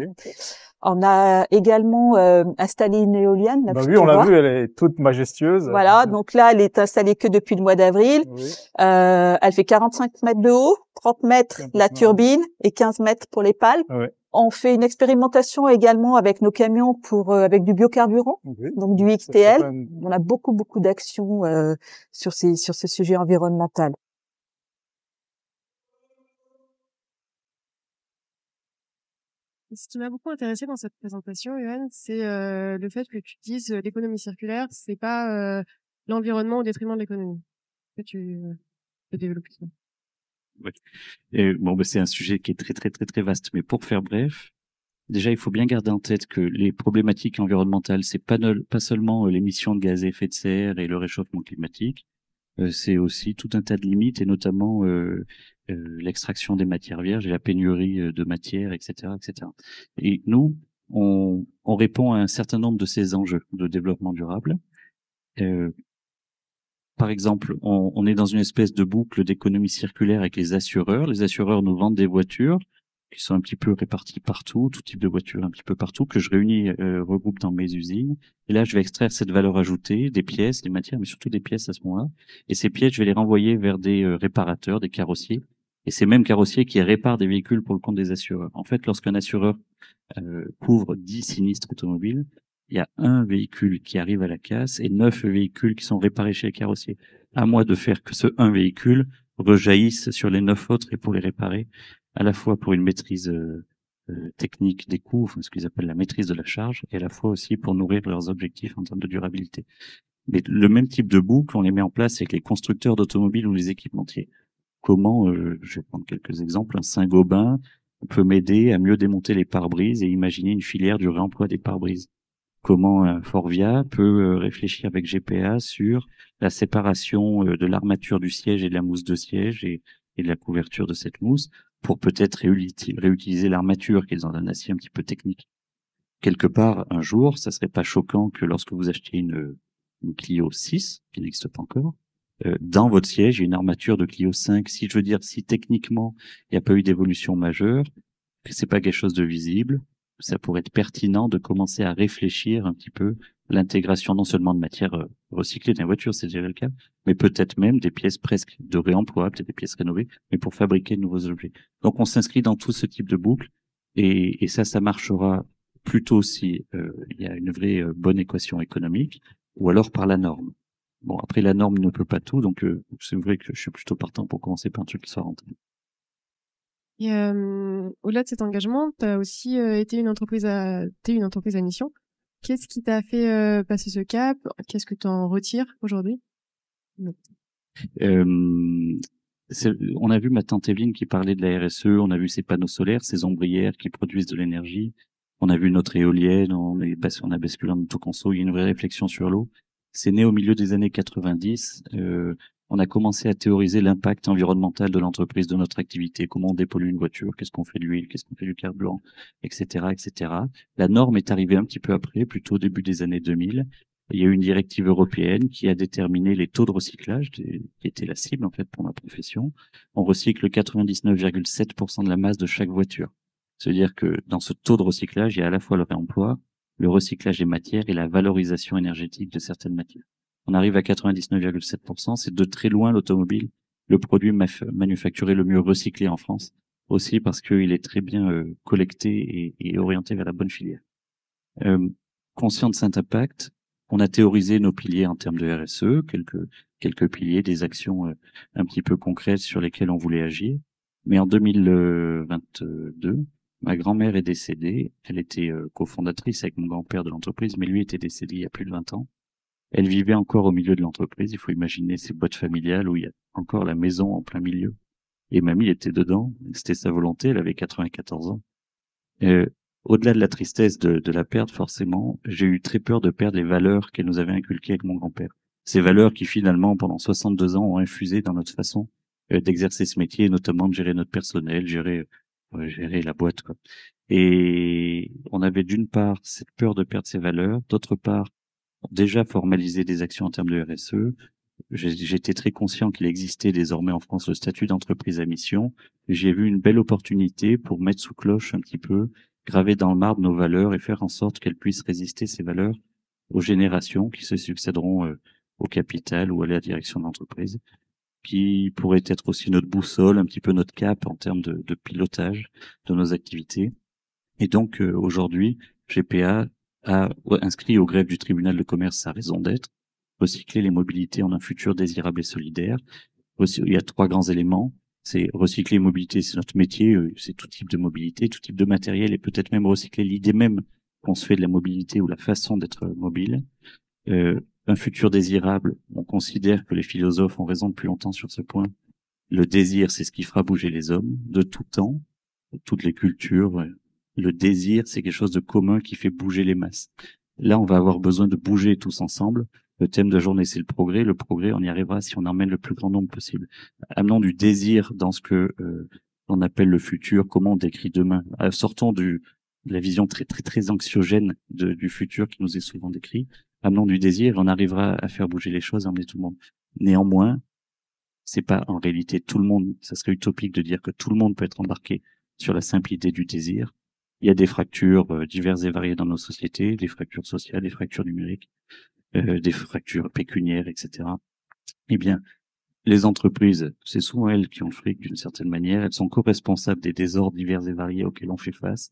On a également installé une éolienne. Là, oui, on l'a vu, elle est toute majestueuse. Voilà, donc là, elle est installée que depuis le mois d'avril. Oui. Elle fait 45 mètres de haut, 30 mètres la turbine et 15 mètres pour les pales. Oui. On fait une expérimentation également avec nos camions pour avec du biocarburant, donc du XTL. On a beaucoup d'actions sur ce sujet environnemental. Ce qui m'a beaucoup intéressé dans cette présentation, Johan, c'est le fait que tu dises l'économie circulaire, c'est pas l'environnement au détriment de l'économie. Que tu peux développer ça. Ouais. Et bon, c'est un sujet qui est très vaste. Mais pour faire bref, déjà, il faut bien garder en tête que les problématiques environnementales, c'est pas seulement l'émission de gaz à effet de serre et le réchauffement climatique. C'est aussi tout un tas de limites et notamment l'extraction des matières vierges et la pénurie de matières, etc., etc. Et nous, on répond à un certain nombre de ces enjeux de développement durable. Par exemple, on est dans une espèce de boucle d'économie circulaire avec les assureurs. Les assureurs nous vendent des voitures qui sont un petit peu réparties partout, tout type de voitures un petit peu partout, que je réunis, regroupe dans mes usines. Et là, je vais extraire cette valeur ajoutée, des pièces, des matières, mais surtout des pièces à ce moment-là. Et ces pièces, je vais les renvoyer vers des réparateurs, des carrossiers. Et ces mêmes carrossiers qui réparent des véhicules pour le compte des assureurs. En fait, lorsqu'un assureur couvre 10 sinistres automobiles, il y a un véhicule qui arrive à la casse et 9 véhicules qui sont réparés chez les carrossiers. À moi de faire que ce un véhicule rejaillisse sur les 9 autres et pour les réparer, à la fois pour une maîtrise technique des coûts, ce qu'ils appellent la maîtrise de la charge, et à la fois aussi pour nourrir leurs objectifs en termes de durabilité. Mais le même type de boucle, on les met en place avec les constructeurs d'automobiles ou les équipementiers. Comment, je vais prendre quelques exemples, un Saint-Gobain peut m'aider à mieux démonter les pare-brises et imaginer une filière du réemploi des pare-brises. Comment un Forvia peut réfléchir avec GPA sur la séparation de l'armature du siège et de la mousse de siège et de la couverture de cette mousse pour peut-être réutiliser l'armature qui est dans un acier un petit peu technique. Quelque part, un jour, ça serait pas choquant que lorsque vous achetiez une Clio 6, qui n'existe pas encore, dans votre siège, il y a une armature de Clio 5. Si je veux dire, si techniquement, il n'y a pas eu d'évolution majeure, que c'est pas quelque chose de visible, ça pourrait être pertinent de commencer à réfléchir un petit peu l'intégration non seulement de matières recyclées dans les voitures, c'est déjà le cas, mais peut-être même des pièces presque de réemploi, peut-être des pièces rénovées, mais pour fabriquer de nouveaux objets. Donc on s'inscrit dans tout ce type de boucle, et ça marchera plutôt si il y a une vraie bonne équation économique, ou alors par la norme. Bon, après la norme ne peut pas tout, donc c'est vrai que je suis plutôt partant pour commencer par un truc qui soit rentable. Et au-delà de cet engagement, tu as aussi été une entreprise à mission. Qu'est-ce qui t'a fait passer ce cap? Qu'est-ce que tu en retires aujourd'hui? On a vu ma tante Evelyne qui parlait de la RSE, on a vu ces panneaux solaires, ces ombrières qui produisent de l'énergie, on a vu notre éolienne, on a basculé en autoconso, il y a une vraie réflexion sur l'eau. C'est né au milieu des années 90. On a commencé à théoriser l'impact environnemental de l'entreprise, de notre activité, comment on dépollue une voiture, qu'est-ce qu'on fait de l'huile, qu'est-ce qu'on fait du carburant, etc., etc. La norme est arrivée un petit peu après, plutôt au début des années 2000. Il y a eu une directive européenne qui a déterminé les taux de recyclage, qui était la cible, en fait, pour ma profession. On recycle 99,7% de la masse de chaque voiture. C'est-à-dire que dans ce taux de recyclage, il y a à la fois le réemploi, le recyclage des matières et la valorisation énergétique de certaines matières. On arrive à 99,7%, c'est de très loin l'automobile, le produit manufacturé le mieux recyclé en France, aussi parce qu'il est très bien collecté et orienté vers la bonne filière. Conscient de cet impact, on a théorisé nos piliers en termes de RSE, quelques piliers, des actions un petit peu concrètes sur lesquelles on voulait agir. Mais en 2022, ma grand-mère est décédée. Elle était cofondatrice avec mon grand-père de l'entreprise, mais lui était décédé il y a plus de 20 ans. Elle vivait encore au milieu de l'entreprise. Il faut imaginer ces boîtes familiales où il y a encore la maison en plein milieu. Et mamie était dedans. C'était sa volonté. Elle avait 94 ans. Au-delà de la tristesse de la perdre, forcément, j'ai eu très peur de perdre les valeurs qu'elle nous avait inculquées avec mon grand-père. Ces valeurs qui, finalement, pendant 62 ans, ont infusé dans notre façon d'exercer ce métier, notamment de gérer notre personnel, gérer la boîte, quoi. Et on avait d'une part cette peur de perdre ces valeurs, d'autre part déjà formaliser des actions en termes de RSE. J'étais très conscient qu'il existait désormais en France le statut d'entreprise à mission. J'ai vu une belle opportunité pour mettre sous cloche un petit peu, graver dans le marbre nos valeurs et faire en sorte qu'elles puissent résister, ces valeurs, aux générations qui se succéderont au capital ou à la direction de l'entreprise, qui pourrait être aussi notre boussole, un petit peu notre cap en termes de pilotage de nos activités. Et donc aujourd'hui, GPA a inscrit au greffe du tribunal de commerce sa raison d'être, recycler les mobilités en un futur désirable et solidaire. Il y a 3 grands éléments. C'est recycler les mobilités, c'est notre métier, c'est tout type de mobilité, tout type de matériel, et peut-être même recycler l'idée même qu'on se fait de la mobilité ou la façon d'être mobile. Un futur désirable, on considère que les philosophes ont raison depuis longtemps sur ce point. Le désir, c'est ce qui fera bouger les hommes de tout temps, de toutes les cultures. Le désir, c'est quelque chose de commun qui fait bouger les masses. Là, on va avoir besoin de bouger tous ensemble. Le thème de journée, c'est le progrès. Le progrès, on y arrivera si on emmène le plus grand nombre possible. Amenons du désir dans ce que on appelle le futur. Comment on décrit demain? Sortons de la vision très très très anxiogène du futur qui nous est souvent décrit. Amenons du désir, on arrivera à faire bouger les choses, à emmener tout le monde. Néanmoins, c'est pas en réalité tout le monde. Ça serait utopique de dire que tout le monde peut être embarqué sur la simple idée du désir. Il y a des fractures diverses et variées dans nos sociétés, des fractures sociales, des fractures numériques, des fractures pécuniaires, etc. Eh bien, les entreprises, c'est souvent elles qui ont le fric d'une certaine manière. Elles sont co-responsables des désordres divers et variés auxquels on fait face.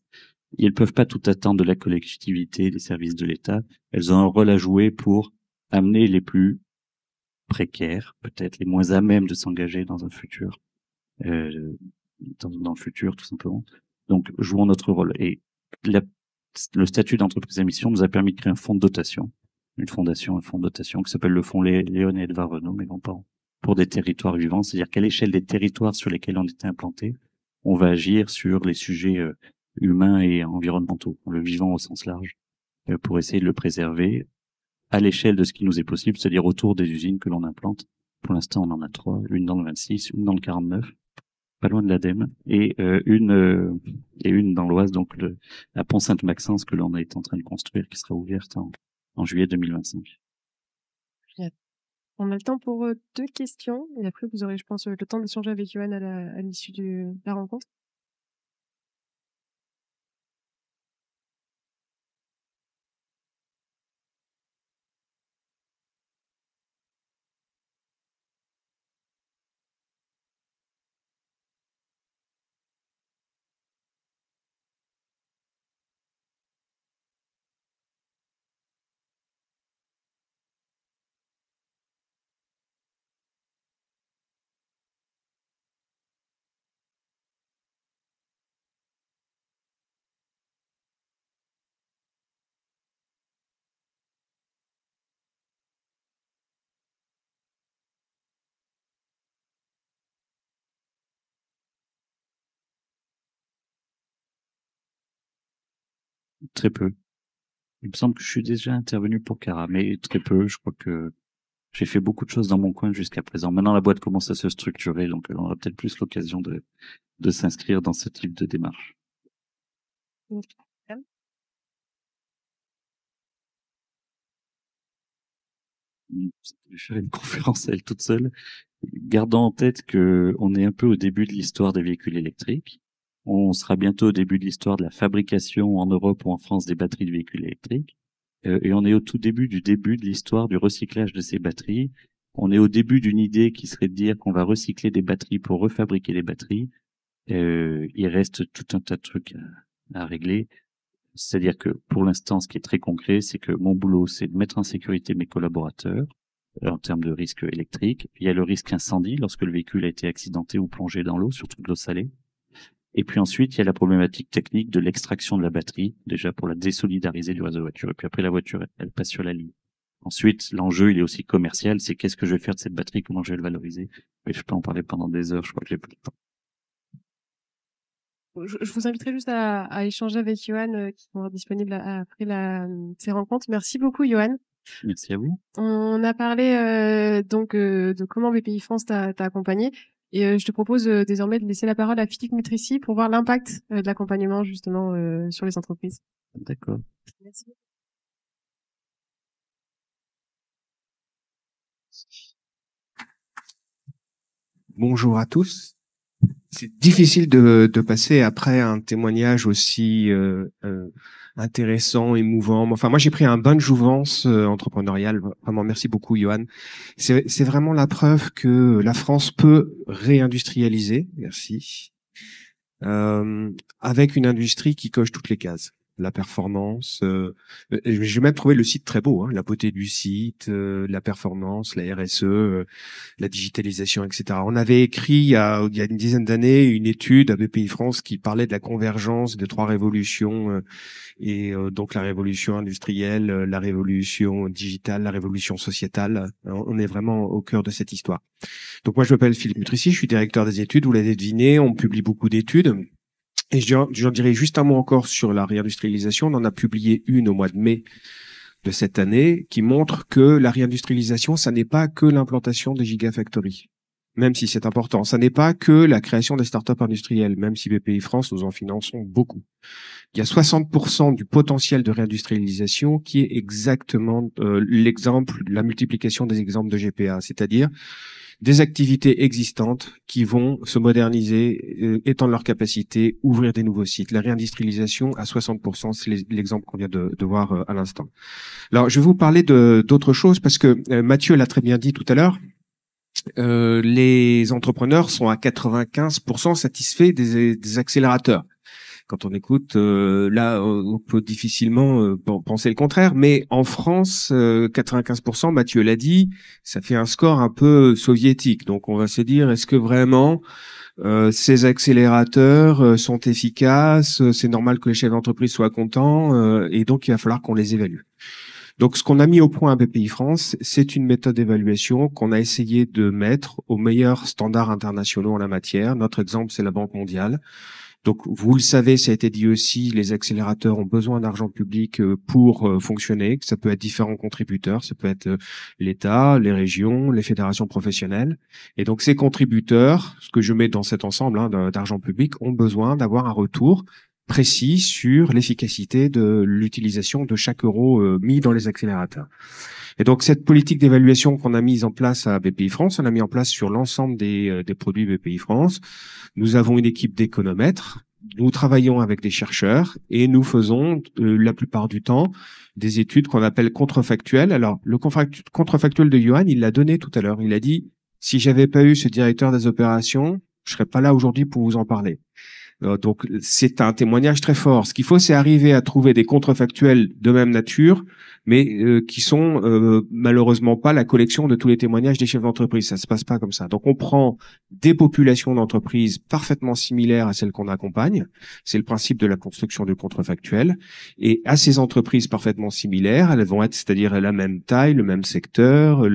Et elles peuvent pas tout attendre de la collectivité, des services de l'État. Elles ont un rôle à jouer pour amener les plus précaires, peut-être les moins à même de s'engager dans un futur, dans le futur tout simplement. Donc, jouons notre rôle. Et le statut d'entreprise à mission nous a permis de créer un fonds de dotation une fondation, un fonds de dotation qui s'appelle le fonds Léon et Edouard Renaud, mais non pas pour des territoires vivants, c'est-à-dire qu'à l'échelle des territoires sur lesquels on était implanté, on va agir sur les sujets humains et environnementaux, le vivant au sens large, pour essayer de le préserver à l'échelle de ce qui nous est possible, c'est-à-dire autour des usines que l'on implante. Pour l'instant, on en a 3, une dans le 26, une dans le 49, pas loin de l'ADEME, et une dans l'Oise, donc la Pont-Sainte-Maxence que l'on est en train de construire, qui sera ouverte en juillet 2025. On a le temps pour 2 questions, et après vous aurez, je pense, le temps d'échanger avec Yoann à l'issue de la rencontre. Très peu. Il me semble que je suis déjà intervenu pour Cara, mais très peu. Je crois que j'ai fait beaucoup de choses dans mon coin jusqu'à présent. Maintenant, la boîte commence à se structurer, donc on aura peut-être plus l'occasion de s'inscrire dans ce type de démarche. Je vais faire une conférence à elle toute seule. Gardant en tête que on est un peu au début de l'histoire des véhicules électriques. On sera bientôt au début de l'histoire de la fabrication en Europe ou en France des batteries de véhicules électriques. Et on est au tout début de l'histoire du recyclage de ces batteries. On est au début d'une idée qui serait de dire qu'on va recycler des batteries pour refabriquer les batteries. Il reste tout un tas de trucs à régler. C'est-à-dire que pour l'instant, ce qui est très concret, c'est que mon boulot, c'est de mettre en sécurité mes collaborateurs en termes de risque électrique. Il y a le risque incendie lorsque le véhicule a été accidenté ou plongé dans l'eau, surtout de l'eau salée. Et puis ensuite, il y a la problématique technique de l'extraction de la batterie, déjà pour la désolidariser du réseau de voiture. Et puis après, la voiture, elle passe sur la ligne. Ensuite, l'enjeu, il est aussi commercial, c'est qu'est-ce que je vais faire de cette batterie, comment je vais le valoriser. Mais je peux en parler pendant des heures, je crois que j'ai plus le temps. Je vous inviterai juste à échanger avec Yoann, qui sera disponible après ces rencontres. Merci beaucoup, Yoann. Merci à vous. On a parlé donc de comment BPI France t'a accompagné. Et je te propose désormais de laisser la parole à Philippe Mutrici pour voir l'impact de l'accompagnement justement sur les entreprises. D'accord. Merci. Bonjour à tous. C'est difficile de passer après un témoignage aussi intéressant, émouvant. Enfin, moi, j'ai pris un bain de jouvence entrepreneuriale. Vraiment, merci beaucoup, Yoann. C'est vraiment la preuve que la France peut réindustrialiser. Merci. Avec une industrie qui coche toutes les cases. La performance. J'ai même trouvé le site très beau, hein, la beauté du site, la performance, la RSE, la digitalisation, etc. On avait écrit il y a une dizaine d'années une étude à BPI France qui parlait de la convergence des 3 révolutions, donc la révolution industrielle, la révolution digitale, la révolution sociétale. On est vraiment au cœur de cette histoire. Donc moi je m'appelle Philippe Mutrici, je suis directeur des études, vous l'avez deviné, on publie beaucoup d'études. Et j'en dirais juste un mot encore sur la réindustrialisation. On en a publié une au mois de mai de cette année qui montre que la réindustrialisation, ça n'est pas que l'implantation des gigafactories, même si c'est important. Ça n'est pas que la création des startups industrielles, même si BPI France, nous en finançons beaucoup. Il y a 60% du potentiel de réindustrialisation qui est exactement la multiplication des exemples de GPA, c'est-à-dire des activités existantes qui vont se moderniser, étendre leurs capacités, ouvrir des nouveaux sites. La réindustrialisation à 60%, c'est l'exemple qu'on vient de voir à l'instant. Alors, je vais vous parler d'autre chose parce que Mathieu l'a très bien dit tout à l'heure. Les entrepreneurs sont à 95% satisfaits des accélérateurs. Quand on écoute, là, on peut difficilement penser le contraire. Mais en France, 95%, Mathieu l'a dit, ça fait un score un peu soviétique. Donc, on va se dire, est-ce que vraiment ces accélérateurs sont efficaces? C'est normal que les chefs d'entreprise soient contents, et donc il va falloir qu'on les évalue. Donc, ce qu'on a mis au point à BPI France, c'est une méthode d'évaluation qu'on a essayé de mettre aux meilleurs standards internationaux en la matière. Notre exemple, c'est la Banque mondiale. Donc, vous le savez, ça a été dit aussi, les accélérateurs ont besoin d'argent public pour fonctionner. Ça peut être différents contributeurs, ça peut être l'État, les régions, les fédérations professionnelles. Et donc, ces contributeurs, ce que je mets dans cet ensemble d'argent public, ont besoin d'avoir un retour précis sur l'efficacité de l'utilisation de chaque euro mis dans les accélérateurs. Et donc, cette politique d'évaluation qu'on a mise en place à BPI France, on l'a mis en place sur l'ensemble des produits BPI France. Nous avons une équipe d'économètres. Nous travaillons avec des chercheurs et nous faisons la plupart du temps des études qu'on appelle contrefactuelles. Alors, le contrefactuel de Johan, il l'a donné tout à l'heure. Il a dit, si j'avais pas eu ce directeur des opérations, je serais pas là aujourd'hui pour vous en parler. Donc, c'est un témoignage très fort. Ce qu'il faut, c'est arriver à trouver des contrefactuels de même nature, mais qui sont malheureusement pas la collection de tous les témoignages des chefs d'entreprise. Ça se passe pas comme ça. Donc, on prend des populations d'entreprises parfaitement similaires à celles qu'on accompagne. C'est le principe de la construction du contrefactuel. Et à ces entreprises parfaitement similaires, elles vont être, c'est-à-dire la même taille, le même secteur,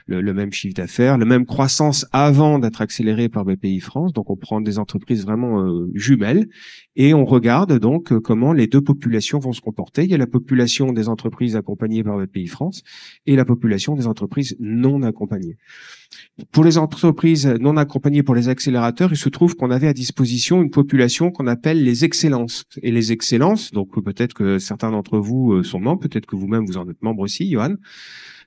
le même chiffre d'affaires, la même croissance avant d'être accélérée par BPI France. Donc, on prend des entreprises vraiment jumelles et on regarde donc comment les deux populations vont se comporter. Il y a la population des entreprises accompagnées par BPI France et la population des entreprises non accompagnées. Pour les entreprises non accompagnées, pour les accélérateurs, il se trouve qu'on avait à disposition une population qu'on appelle les excellences. Et les excellences, donc peut-être que certains d'entre vous sont membres, peut-être que vous-même vous en êtes membre aussi, Johan.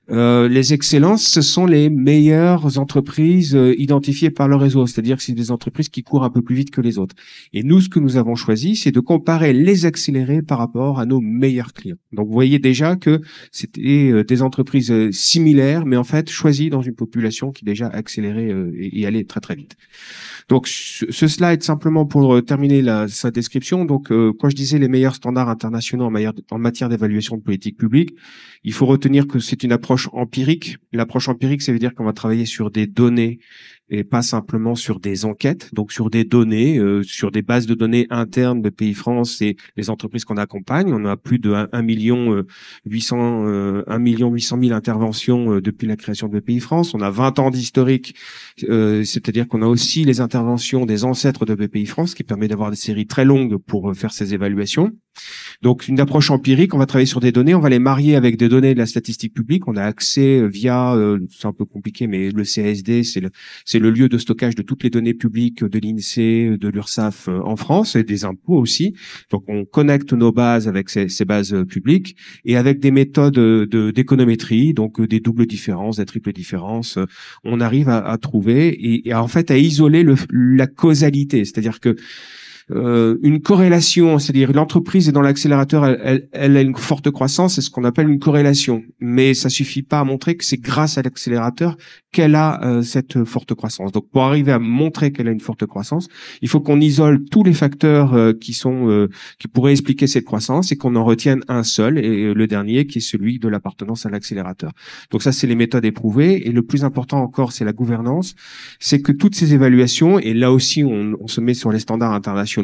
Les excellences, ce sont les meilleures entreprises identifiées par le réseau, c'est-à-dire que c'est des entreprises qui courent un peu plus vite que les autres. Et nous, ce que nous avons choisi, c'est de comparer les accélérés par rapport à nos meilleurs clients. Donc, vous voyez déjà que c'était des entreprises similaires, mais en fait choisies dans une population qui déjà accélérait et allait très très vite. Donc, ce slide, simplement pour terminer sa description, donc quand je disais les meilleurs standards internationaux en matière d'évaluation de politique publique, il faut retenir que c'est une approche empirique. L'approche empirique, ça veut dire qu'on va travailler sur des données et pas simplement sur des enquêtes, donc sur des données, sur des bases de données internes de BPI France et les entreprises qu'on accompagne. On a plus de 1 million 800 000 interventions depuis la création de BPI France. On a 20 ans d'historique, c'est-à-dire qu'on a aussi les interventions des ancêtres de BPI France, qui permet d'avoir des séries très longues pour faire ces évaluations. Donc, une approche empirique, on va travailler sur des données, on va les marier avec des données de la statistique publique. On a accès via, c'est un peu compliqué, mais le CASD, c'est le lieu de stockage de toutes les données publiques de l'INSEE, de l'URSSAF en France et des impôts aussi. Donc, on connecte nos bases avec ces bases publiques et avec des méthodes d'économétrie, donc des doubles différences, des triples différences, on arrive à trouver et en fait à isoler la causalité, c'est-à-dire que une corrélation, c'est-à-dire l'entreprise est dans l'accélérateur, elle a une forte croissance, c'est ce qu'on appelle une corrélation. Mais ça suffit pas à montrer que c'est grâce à l'accélérateur qu'elle a cette forte croissance. Donc pour arriver à montrer qu'elle a une forte croissance, il faut qu'on isole tous les facteurs qui pourraient expliquer cette croissance et qu'on en retienne un seul, et le dernier qui est celui de l'appartenance à l'accélérateur. Donc ça, c'est les méthodes éprouvées. Et le plus important encore, c'est la gouvernance. C'est que toutes ces évaluations, et là aussi on se met sur les standards internationaux,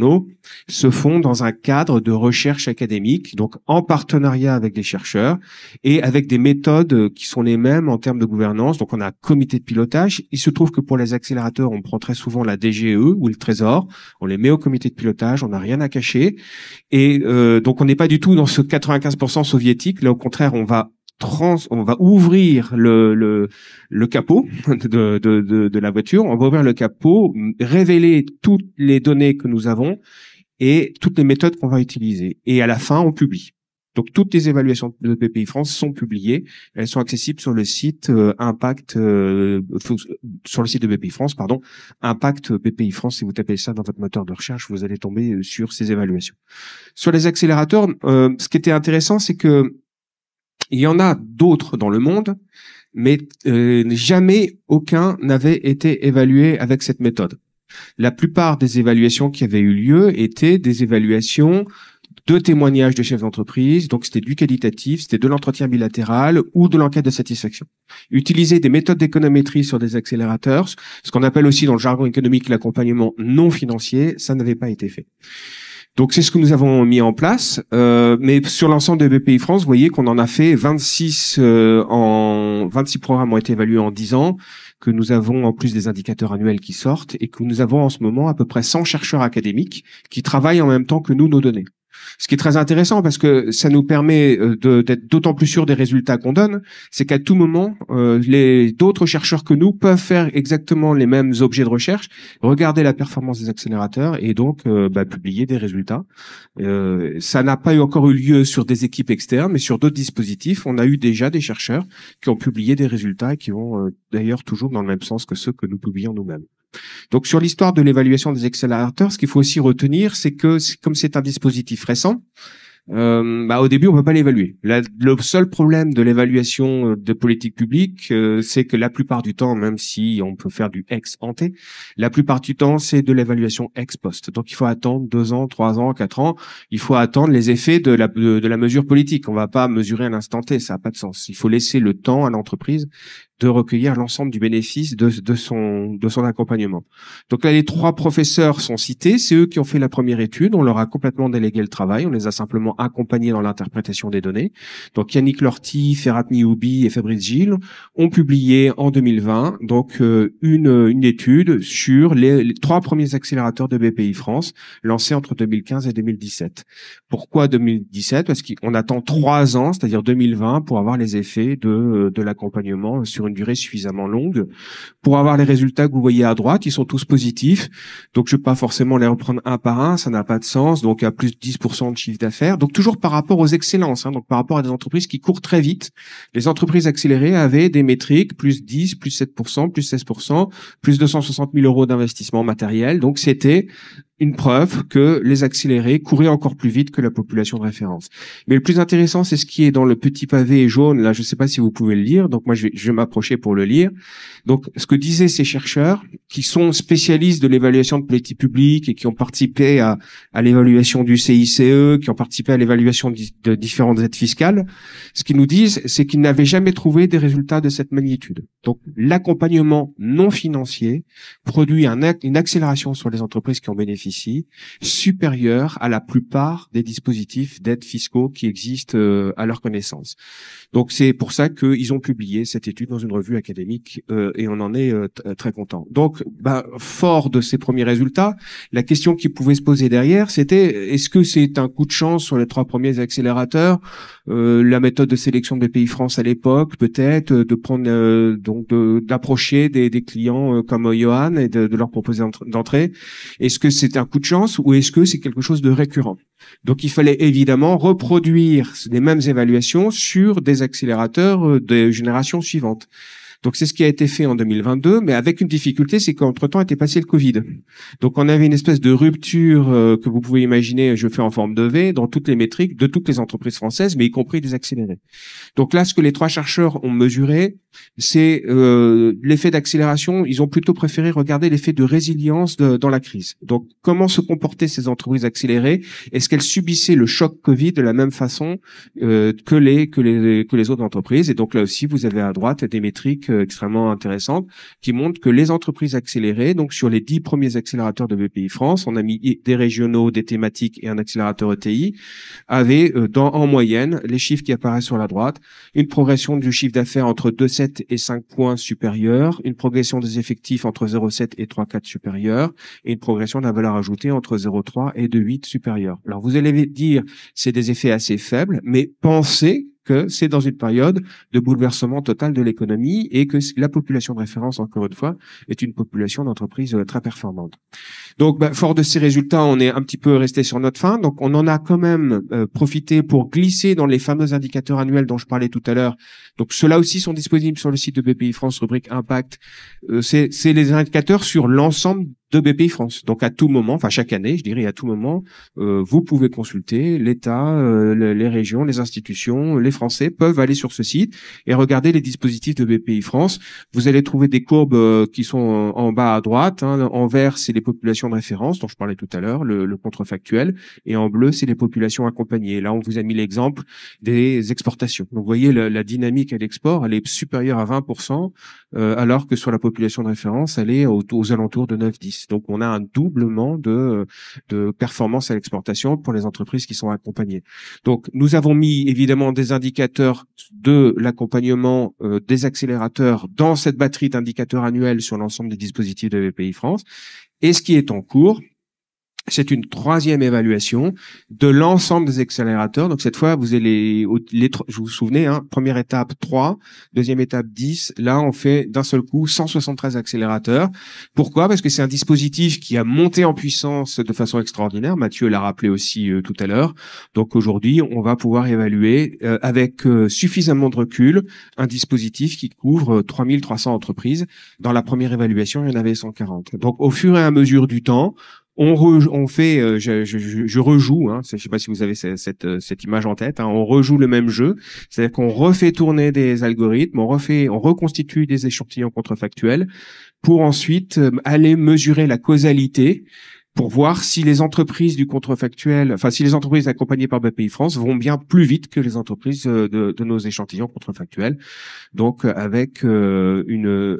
se font dans un cadre de recherche académique, donc en partenariat avec des chercheurs et avec des méthodes qui sont les mêmes en termes de gouvernance. Donc on a un comité de pilotage. Il se trouve que pour les accélérateurs, on prend très souvent la DGE ou le Trésor, on les met au comité de pilotage, on n'a rien à cacher. Et donc on n'est pas du tout dans ce 95% soviétique. Là, au contraire, on va ouvrir le capot de la voiture, on va ouvrir le capot, révéler toutes les données que nous avons et toutes les méthodes qu'on va utiliser. Et à la fin, on publie. Donc toutes les évaluations de BPI France sont publiées, elles sont accessibles sur le site Impact sur le site de BPI France, Impact BPI France. Si vous tapez ça dans votre moteur de recherche, vous allez tomber sur ces évaluations. Sur les accélérateurs, ce qui était intéressant, c'est que il y en a d'autres dans le monde, mais jamais aucun n'avait été évalué avec cette méthode. La plupart des évaluations qui avaient eu lieu étaient des évaluations de témoignages de chefs d'entreprise, donc c'était du qualitatif, c'était de l'entretien bilatéral ou de l'enquête de satisfaction. Utiliser des méthodes d'économétrie sur des accélérateurs, ce qu'on appelle aussi dans le jargon économique l'accompagnement non financier, ça n'avait pas été fait. Donc c'est ce que nous avons mis en place, mais sur l'ensemble de BPI France, vous voyez qu'on en a fait 26 26 programmes ont été évalués en 10 ans, que nous avons en plus des indicateurs annuels qui sortent et que nous avons en ce moment à peu près 100 chercheurs académiques qui travaillent en même temps que nous nos données. Ce qui est très intéressant parce que ça nous permet d'être d'autant plus sûr des résultats qu'on donne, c'est qu'à tout moment, d'autres chercheurs que nous peuvent faire exactement les mêmes objets de recherche, regarder la performance des accélérateurs et donc publier des résultats. Ça n'a pas encore eu lieu sur des équipes externes, mais sur d'autres dispositifs, on a eu déjà des chercheurs qui ont publié des résultats et qui vont d'ailleurs toujours dans le même sens que ceux que nous publions nous-mêmes. Donc sur l'histoire de l'évaluation des accélérateurs, ce qu'il faut aussi retenir, c'est que comme c'est un dispositif récent, au début on peut pas l'évaluer. Le seul problème de l'évaluation de politique publique, c'est que la plupart du temps, même si on peut faire du ex ante, la plupart du temps c'est de l'évaluation ex post. Donc il faut attendre 2 ans, 3 ans, 4 ans. Il faut attendre les effets de la mesure politique. On va pas mesurer à l'instant T, ça a pas de sens. Il faut laisser le temps à l'entreprise de recueillir l'ensemble du bénéfice de son accompagnement. Donc là, les 3 professeurs sont cités, c'est eux qui ont fait la première étude, on leur a complètement délégué le travail, on les a simplement accompagnés dans l'interprétation des données. Donc Yannick Lorty, Ferhat Mihoubi et Fabrice Gilles ont publié en 2020 donc une étude sur les 3 premiers accélérateurs de BPI France lancés entre 2015 et 2017. Pourquoi 2017? Parce qu'on attend 3 ans, c'est-à-dire 2020, pour avoir les effets de l'accompagnement sur une durée suffisamment longue. Pour avoir les résultats que vous voyez à droite, ils sont tous positifs. Donc, je ne vais pas forcément les reprendre un par un, ça n'a pas de sens. Donc, à plus de 10% de chiffre d'affaires. Donc, toujours par rapport aux excellences, donc par rapport à des entreprises qui courent très vite. Les entreprises accélérées avaient des métriques plus 10, plus 7%, plus 16%, plus 260 000 euros d'investissement matériel. Donc, c'était une preuve que les accélérés couraient encore plus vite que la population de référence. Mais le plus intéressant, c'est ce qui est dans le petit pavé jaune. Là, je ne sais pas si vous pouvez le lire. Donc, moi, je vais m'approcher pour le lire. Donc, ce que disaient ces chercheurs, qui sont spécialistes de l'évaluation de politique publique et qui ont participé à l'évaluation du CICE, qui ont participé à l'évaluation de différentes aides fiscales, ce qu'ils nous disent, c'est qu'ils n'avaient jamais trouvé des résultats de cette magnitude. Donc, l'accompagnement non financier produit une accélération sur les entreprises qui en bénéficient supérieure à la plupart des dispositifs d'aide fiscaux qui existent à leur connaissance. Donc c'est pour ça qu'ils ont publié cette étude dans une revue académique et on en est très content. Donc fort de ces premiers résultats, la question qui pouvait se poser derrière, c'était est-ce que c'est un coup de chance sur les 3 premiers accélérateurs, la méthode de sélection de BPI France à l'époque, peut-être de prendre d'approcher des clients comme Johan et de leur proposer d'entrer. Est-ce que c'est un coup de chance ou est-ce que c'est quelque chose de récurrent? Donc, il fallait évidemment reproduire les mêmes évaluations sur des accélérateurs de génération suivante. Donc, c'est ce qui a été fait en 2022, mais avec une difficulté, c'est qu'entre-temps était passé le Covid. Donc, on avait une espèce de rupture que vous pouvez imaginer, je fais en forme de V, dans toutes les métriques de toutes les entreprises françaises, mais y compris des accélérés. Donc là, ce que les 3 chercheurs ont mesuré, c'est l'effet d'accélération. Ils ont plutôt préféré regarder l'effet de résilience dans la crise. Donc, comment se comportaient ces entreprises accélérées? Est-ce qu'elles subissaient le choc Covid de la même façon que les autres entreprises? Et donc là aussi, vous avez à droite des métriques extrêmement intéressantes qui montrent que les entreprises accélérées, donc sur les 10 premiers accélérateurs de BPI France, on a mis des régionaux, des thématiques et un accélérateur ETI, avaient en moyenne, les chiffres qui apparaissent sur la droite, une progression du chiffre d'affaires entre 2,7 et 5 points supérieure, une progression des effectifs entre 0,7 et 3,4 supérieure, et une progression de la valeur ajoutée entre 0,3 et 2,8 supérieure. Alors vous allez dire, c'est des effets assez faibles, mais pensez que c'est dans une période de bouleversement total de l'économie et que la population de référence, encore une fois, est une population d'entreprises très performante. Donc, fort de ces résultats, on est un petit peu resté sur notre faim. Donc, on en a quand même profité pour glisser dans les fameux indicateurs annuels dont je parlais tout à l'heure. Donc, ceux-là aussi sont disponibles sur le site de BPI France, rubrique Impact. C'est les indicateurs sur l'ensemble de BPI France. Donc à tout moment, enfin chaque année, je dirais à tout moment, vous pouvez consulter l'État, les régions, les institutions, les Français peuvent aller sur ce site et regarder les dispositifs de BPI France. Vous allez trouver des courbes qui sont en bas à droite. En vert, c'est les populations de référence dont je parlais tout à l'heure, le contrefactuel, et en bleu, c'est les populations accompagnées. Là, on vous a mis l'exemple des exportations. Donc vous voyez la dynamique à l'export, elle est supérieure à 20%, alors que sur la population de référence, elle est aux alentours de 9-10. 10. Donc, on a un doublement de performance à l'exportation pour les entreprises qui sont accompagnées. Donc, nous avons mis évidemment des indicateurs de l'accompagnement des accélérateurs dans cette batterie d'indicateurs annuels sur l'ensemble des dispositifs de Bpifrance. Et ce qui est en cours, c'est une troisième évaluation de l'ensemble des accélérateurs. Donc cette fois, vous allez je vous souvenez, hein, première étape 3, deuxième étape 10. Là, on fait d'un seul coup 173 accélérateurs. Pourquoi? Parce que c'est un dispositif qui a monté en puissance de façon extraordinaire. Mathieu l'a rappelé aussi tout à l'heure. Donc aujourd'hui, on va pouvoir évaluer avec suffisamment de recul un dispositif qui couvre 3300 entreprises. Dans la première évaluation, il y en avait 140. Donc au fur et à mesure du temps, on fait, je rejoue, hein, je sais pas si vous avez cette image en tête, hein, on rejoue le même jeu, c'est-à-dire qu'on refait tourner des algorithmes, on reconstitue des échantillons contrefactuels pour ensuite aller mesurer la causalité pour voir si les entreprises du contrefactuel, enfin si les entreprises accompagnées par Bpifrance vont bien plus vite que les entreprises de nos échantillons contrefactuels. Donc avec une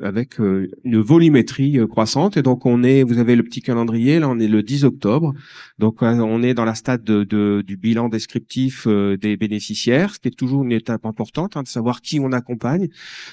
volumétrie croissante. Et donc vous avez le petit calendrier, là on est le 10 octobre. Donc on est dans la stade du bilan descriptif des bénéficiaires, ce qui est toujours une étape importante, hein, de savoir qui on accompagne.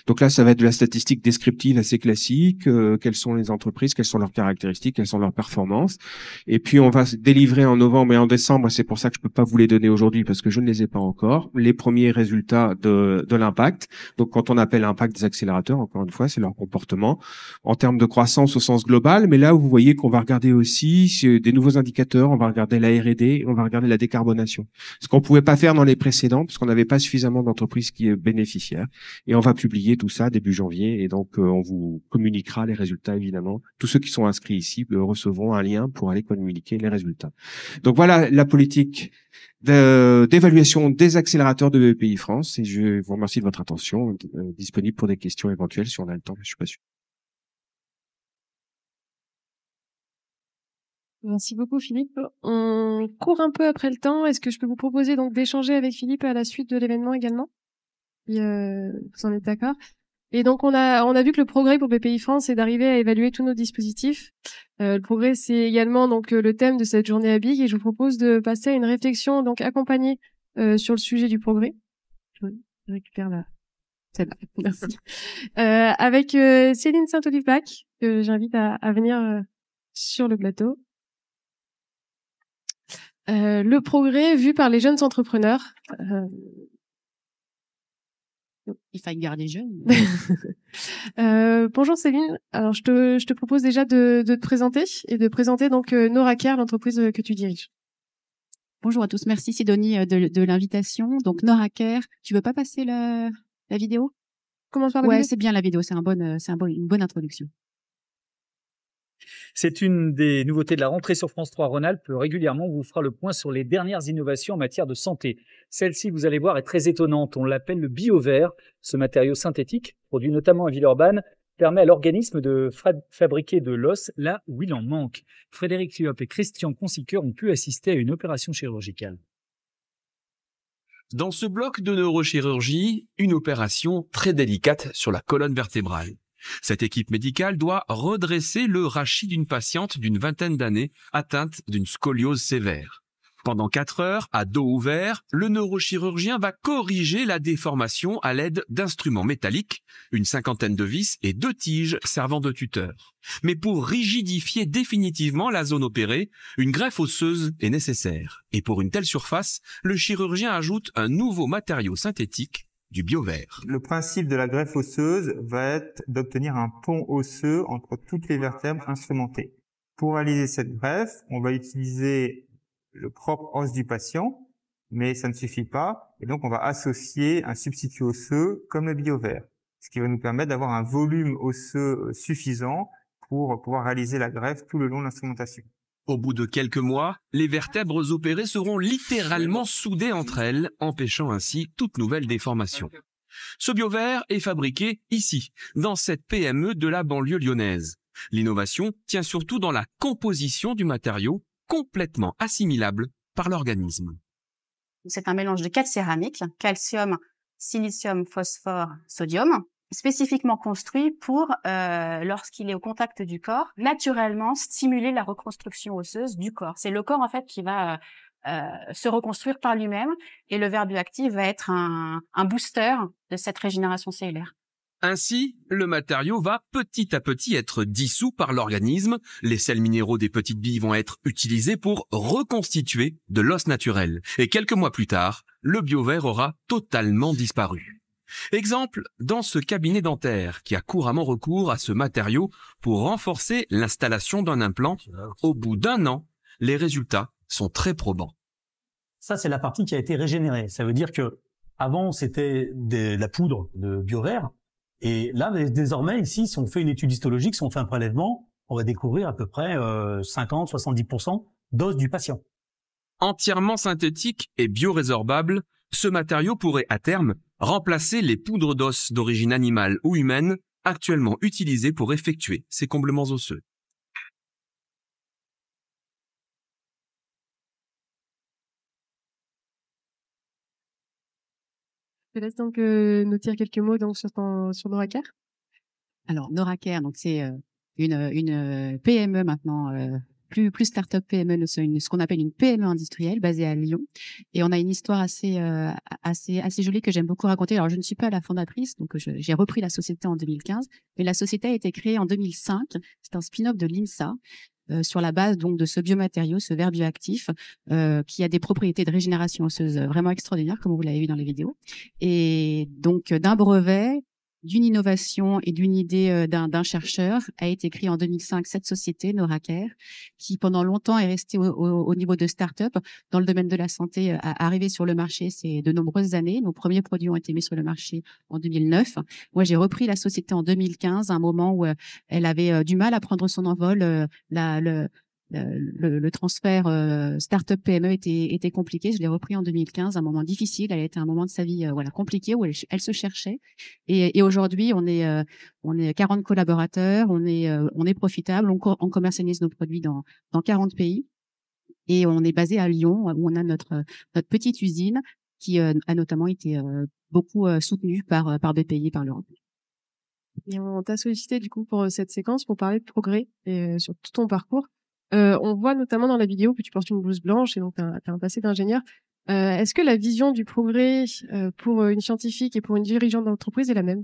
Donc là ça va être de la statistique descriptive assez classique, quelles sont les entreprises, quelles sont leurs caractéristiques, quelles sont leurs performances. Et puis on va délivrer en novembre et en décembre, c'est pour ça que je peux pas vous les donner aujourd'hui parce que je ne les ai pas encore, les premiers résultats de l'impact. Donc quand on appelle impact des accélérateurs, encore une fois, c'est leur comportement en termes de croissance au sens global. Mais là, vous voyez qu'on va regarder aussi des nouveaux indicateurs, on va regarder la R&D, on va regarder la décarbonation. Ce qu'on pouvait pas faire dans les précédents parce qu'on n'avait pas suffisamment d'entreprises qui bénéficiaires. Et on va publier tout ça début janvier. Et donc, on vous communiquera les résultats, évidemment. Tous ceux qui sont inscrits ici recevront un lien pour aller communiquer les résultats. Donc voilà la politique d'évaluation des accélérateurs de Bpifrance, et je vous remercie de votre attention, disponible pour des questions éventuelles si on a le temps, mais je suis pas sûr. Merci beaucoup Philippe. On court un peu après le temps. Est-ce que je peux vous proposer donc d'échanger avec Philippe à la suite de l'événement également? Vous en êtes d'accord? Et donc on a vu que le progrès pour Bpifrance, c'est d'arriver à évaluer tous nos dispositifs. Le progrès, c'est également donc le thème de cette journée à BIG, et je vous propose de passer à une réflexion donc accompagnée sur le sujet du progrès. Je récupère celle-là. Merci. Avec Céline Saint-Olivebach, que j'invite à venir sur le plateau. Le progrès vu par les jeunes entrepreneurs. Il faut garder jeune. Bonjour Céline. Alors je te propose déjà de te présenter et de présenter donc Noracare, l'entreprise que tu diriges. Bonjour à tous. Merci Sidonie de l'invitation. Donc Noracare, tu veux pas passer la vidéo? Comment faire la vidéo? Ouais, c'est bien la vidéo. C'est une bonne introduction. C'est une des nouveautés de la rentrée sur France 3 Rhône-Alpes. Régulièrement, on vous fera le point sur les dernières innovations en matière de santé. Celle-ci, vous allez voir, est très étonnante. On l'appelle le BioVert. Ce matériau synthétique, produit notamment à Villeurbanne, permet à l'organisme de fabriquer de l'os là où il en manque. Frédéric Thiop et Christian Consiqueur ont pu assister à une opération chirurgicale. Dans ce bloc de neurochirurgie, une opération très délicate sur la colonne vertébrale. Cette équipe médicale doit redresser le rachis d'une patiente d'une vingtaine d'années atteinte d'une scoliose sévère. Pendant 4 heures, à dos ouvert, le neurochirurgien va corriger la déformation à l'aide d'instruments métalliques, une 50aine de vis et 2 tiges servant de tuteur. Mais pour rigidifier définitivement la zone opérée, une greffe osseuse est nécessaire. Et pour une telle surface, le chirurgien ajoute un nouveau matériau synthétique, du BioVert. Le principe de la greffe osseuse va être d'obtenir un pont osseux entre toutes les vertèbres instrumentées. Pour réaliser cette greffe, on va utiliser le propre os du patient, mais ça ne suffit pas, et donc on va associer un substitut osseux comme le BioVert, ce qui va nous permettre d'avoir un volume osseux suffisant pour pouvoir réaliser la greffe tout le long de l'instrumentation. Au bout de quelques mois, les vertèbres opérées seront littéralement soudées entre elles, empêchant ainsi toute nouvelle déformation. Ce BioVert est fabriqué ici, dans cette PME de la banlieue lyonnaise. L'innovation tient surtout dans la composition du matériau, complètement assimilable par l'organisme. C'est un mélange de 4 céramiques, calcium, silicium, phosphore, sodium. spécifiquement construit pour, lorsqu'il est au contact du corps, naturellement stimuler la reconstruction osseuse du corps. C'est le corps en fait qui va se reconstruire par lui-même, et le verre bioactif va être un booster de cette régénération cellulaire. Ainsi, le matériau va petit à petit être dissous par l'organisme, les sels minéraux des petites billes vont être utilisés pour reconstituer de l'os naturel, et quelques mois plus tard, le bioverre aura totalement disparu. Exemple, dans ce cabinet dentaire qui a couramment recours à ce matériau pour renforcer l'installation d'un implant, au bout d'1 an, les résultats sont très probants. Ça, c'est la partie qui a été régénérée. Ça veut dire que avant, c'était de la poudre de bioverre. Et là, désormais, ici, si on fait une étude histologique, si on fait un prélèvement, on va découvrir à peu près 50-70% d'os du patient. Entièrement synthétique et biorésorbable, ce matériau pourrait à terme remplacer les poudres d'os d'origine animale ou humaine actuellement utilisées pour effectuer ces comblements osseux. Je te laisse donc nous dire quelques mots donc sur Noracare. Alors Noracare, donc c'est une PME maintenant, plus start-up PME, ce qu'on appelle une PME industrielle basée à Lyon, et on a une histoire assez jolie que j'aime beaucoup raconter. Alors je ne suis pas la fondatrice, donc j'ai repris la société en 2015, mais la société a été créée en 2005. C'est un spin-off de l'INSA. Sur la base donc de ce biomatériau, ce verre bioactif, qui a des propriétés de régénération osseuse vraiment extraordinaires, comme vous l'avez vu dans les vidéos, et donc d'un brevet, d'une innovation et d'une idée d'un chercheur a été créée en 2005 cette société Noracare, qui pendant longtemps est restée au niveau de start-up dans le domaine de la santé. Arrivé sur le marché, c'est de nombreuses années. Nos premiers produits ont été mis sur le marché en 2009. Moi, j'ai repris la société en 2015, à un moment où elle avait du mal à prendre son envol. Le transfert start-up PME était compliqué. Je l'ai repris en 2015, un moment difficile. Elle a été un moment de sa vie compliqué, où elle se cherchait. Et aujourd'hui, on est 40 collaborateurs, on est profitable, on commercialise nos produits dans 40 pays, et on est basé à Lyon, où on a notre petite usine qui a notamment été beaucoup soutenue par BPI et par l'Europe. Et on t'a sollicité du coup pour cette séquence pour parler de progrès et sur tout ton parcours. On voit notamment dans la vidéo que tu portes une blouse blanche et donc tu as un passé d'ingénieur. Est-ce que la vision du progrès pour une scientifique et pour une dirigeante d'entreprise est la même?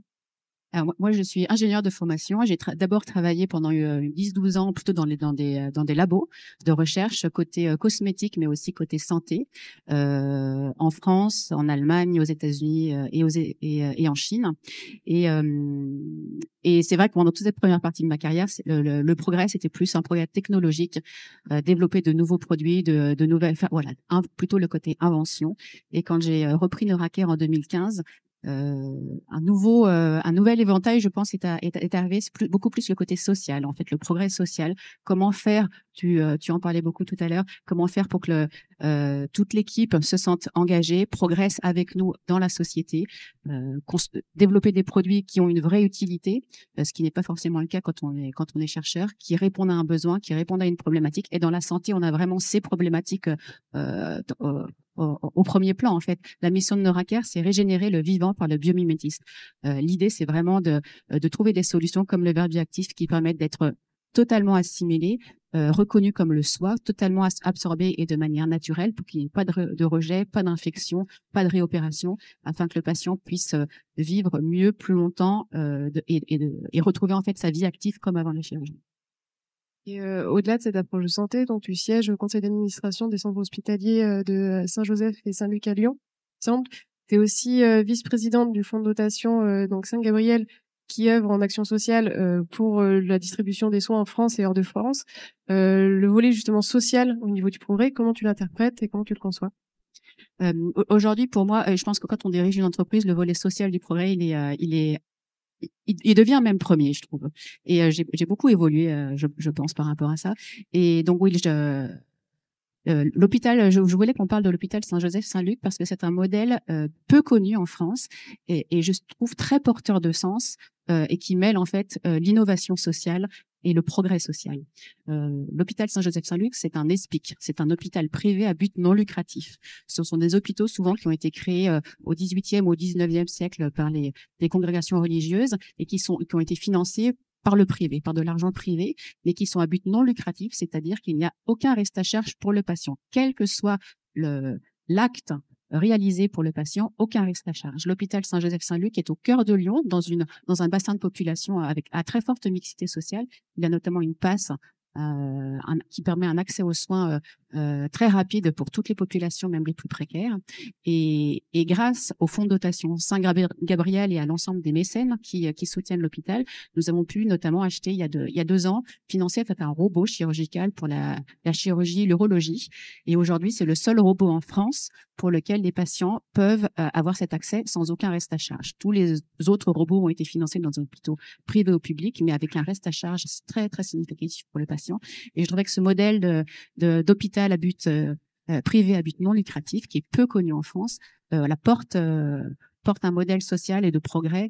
Alors, moi, je suis ingénieure de formation. J'ai d'abord travaillé pendant 10-12 ans plutôt dans des labos de recherche côté cosmétique, mais aussi côté santé, en France, en Allemagne, aux États-Unis et en Chine. Et c'est vrai que pendant toute cette première partie de ma carrière, le progrès, c'était plus un progrès technologique, développer de nouveaux produits, de nouvelles, plutôt le côté invention. Et quand j'ai repris Noracare en 2015, un nouvel éventail, je pense, est arrivé. C'est beaucoup plus le côté social, en fait, le progrès social. Comment faire, tu en parlais beaucoup tout à l'heure, comment faire pour que toute l'équipe se sente engagée, progresse avec nous dans la société, développer des produits qui ont une vraie utilité, ce qui n'est pas forcément le cas quand on est chercheur, qui répondent à un besoin, qui répondent à une problématique. Et dans la santé, on a vraiment ces problématiques au premier plan, en fait. La mission de Noracare, c'est régénérer le vivant par le biomimétisme. L'idée, c'est vraiment de trouver des solutions comme le verre bioactif qui permettent d'être totalement assimilé, reconnu comme le soi, totalement absorbé et de manière naturelle pour qu'il n'y ait pas de rejet, pas d'infection, pas de réopération, afin que le patient puisse vivre mieux, plus longtemps et retrouver en fait sa vie active comme avant la chirurgie. Et au-delà de cette approche de santé, donc tu sièges au conseil d'administration des centres hospitaliers de Saint-Joseph et Saint-Luc à Lyon. Tu es aussi vice-présidente du fonds de dotation donc Saint-Gabriel, qui œuvre en action sociale pour la distribution des soins en France et hors de France. Le volet justement social au niveau du progrès, comment tu l'interprètes et comment tu le conçois? Aujourd'hui, pour moi, je pense que quand on dirige une entreprise, le volet social du progrès, il devient même premier, je trouve. Et j'ai beaucoup évolué, je pense, par rapport à ça. Et donc oui, l'hôpital, je voulais qu'on parle de l'hôpital Saint-Joseph-Saint-Luc parce que c'est un modèle peu connu en France et je trouve très porteur de sens et qui mêle en fait l'innovation sociale et le progrès social. L'hôpital Saint-Joseph-Saint-Luc, c'est un ESPIC, c'est un hôpital privé à but non lucratif. Ce sont des hôpitaux souvent qui ont été créés au XVIIIe ou au XIXe siècle par des congrégations religieuses et qui ont été financés par le privé, par de l'argent privé, mais qui sont à but non lucratif, c'est-à-dire qu'il n'y a aucun reste à charge pour le patient, quel que soit l'acte réalisé pour le patient, aucun reste à charge. L'hôpital Saint-Joseph-Saint-Luc est au cœur de Lyon, dans un bassin de population à très forte mixité sociale. Il y a notamment une passe qui permet un accès aux soins très rapide pour toutes les populations, même les plus précaires. Et grâce au fonds de dotation Saint-Gabriel et à l'ensemble des mécènes qui soutiennent l'hôpital, nous avons pu notamment acheter il y a 2 ans, financer un robot chirurgical pour la chirurgie, l'urologie. Et aujourd'hui, c'est le seul robot en France pour lequel les patients peuvent avoir cet accès sans aucun reste à charge. Tous les autres robots ont été financés dans des hôpitaux privés ou publics, mais avec un reste à charge très, très significatif pour le patient. Et je trouvais que ce modèle d'hôpital à but privé à but non lucratif, qui est peu connu en France, porte un modèle social et de progrès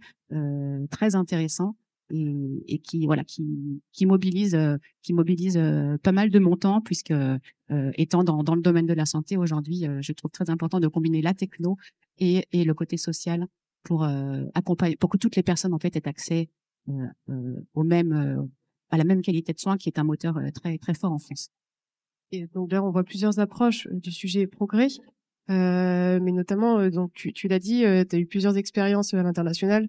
très intéressant et qui mobilise pas mal de montants, puisque étant dans le domaine de la santé aujourd'hui, je trouve très important de combiner la techno et le côté social pour accompagner, pour que toutes les personnes en fait aient accès à la même qualité de soins, qui est un moteur très très fort en France. Et donc là, on voit plusieurs approches du sujet progrès, mais notamment, donc tu l'as dit, tu as eu plusieurs expériences à l'international.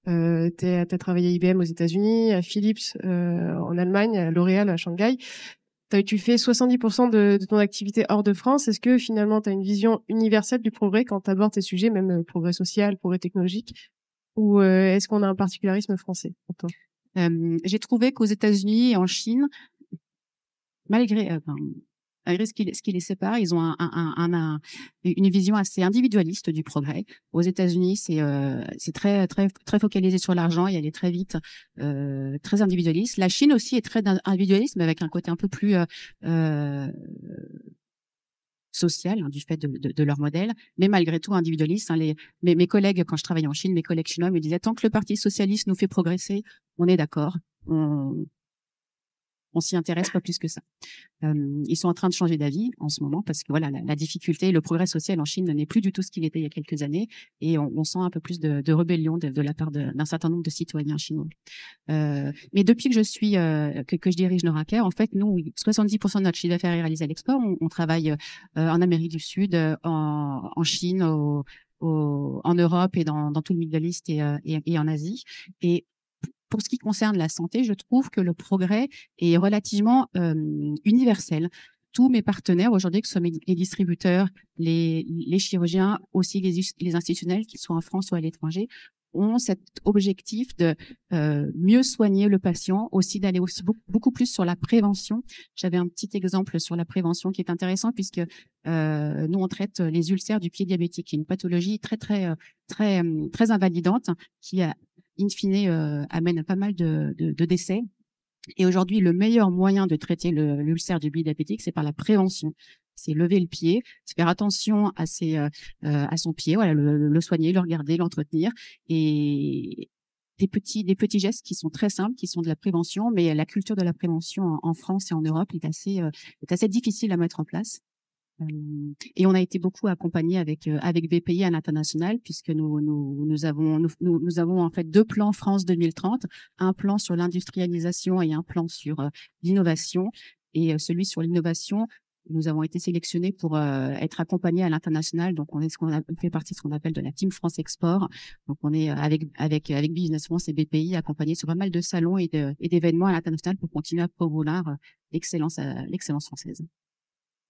T'as travaillé à IBM aux États-Unis, à Philips en Allemagne, à L'Oréal à Shanghai. Tu fais 70% de ton activité hors de France. Est-ce que finalement, tu as une vision universelle du progrès quand tu abordes ces sujets, même progrès social, progrès technologique, ou est-ce qu'on a un particularisme français pour toi? J'ai trouvé qu'aux États-Unis et en Chine, malgré ce qui les sépare, ils ont une vision assez individualiste du progrès. Aux États-Unis, c'est très très très focalisé sur l'argent et aller très vite, très individualiste. La Chine aussi est très individualiste, mais avec un côté un peu plus social, du fait de leur modèle, mais malgré tout individualiste. Mes collègues, quand je travaillais en Chine, mes collègues chinois me disaient, tant que le Parti socialiste nous fait progresser, on est d'accord. On s'y intéresse pas plus que ça. Ils sont en train de changer d'avis en ce moment, parce que voilà, la difficulté, le progrès social en Chine n'est plus du tout ce qu'il était il y a quelques années, et on sent un peu plus de rébellion de la part d'un certain nombre de citoyens chinois. Mais depuis que je suis que je dirige Noraker, en fait, nous, 70% de notre chiffre d'affaires est réalisé à l'export. On travaille en Amérique du Sud, en Chine, en Europe et dans tout le Middle East et en Asie. Et pour ce qui concerne la santé, je trouve que le progrès est relativement universel. Tous mes partenaires aujourd'hui, que ce soit les distributeurs, les chirurgiens, aussi les institutionnels, qu'ils soient en France ou à l'étranger, ont cet objectif de mieux soigner le patient, aussi d'aller aussi beaucoup plus sur la prévention. J'avais un petit exemple sur la prévention qui est intéressant, puisque nous on traite les ulcères du pied diabétique, qui est une pathologie très très très très invalidante, qui a in fine amène pas mal de décès. Et aujourd'hui, le meilleur moyen de traiter l'ulcère du pied diabétique, c'est par la prévention. C'est lever le pied, faire attention à son pied, voilà, le soigner, le regarder, l'entretenir, et des petits gestes qui sont très simples, qui sont de la prévention, mais la culture de la prévention en France et en Europe est assez difficile à mettre en place. Et on a été beaucoup accompagnés avec BPI à l'international, puisque nous avons en fait 2 plans France 2030, un plan sur l'industrialisation et un plan sur l'innovation. Et celui sur l'innovation, nous avons été sélectionnés pour être accompagnés à l'international. Donc on fait partie de ce qu'on appelle de la Team France Export. Donc on est avec Business France et BPI accompagnés sur pas mal de salons et d'événements à l'international pour continuer à promouvoir l'excellence française.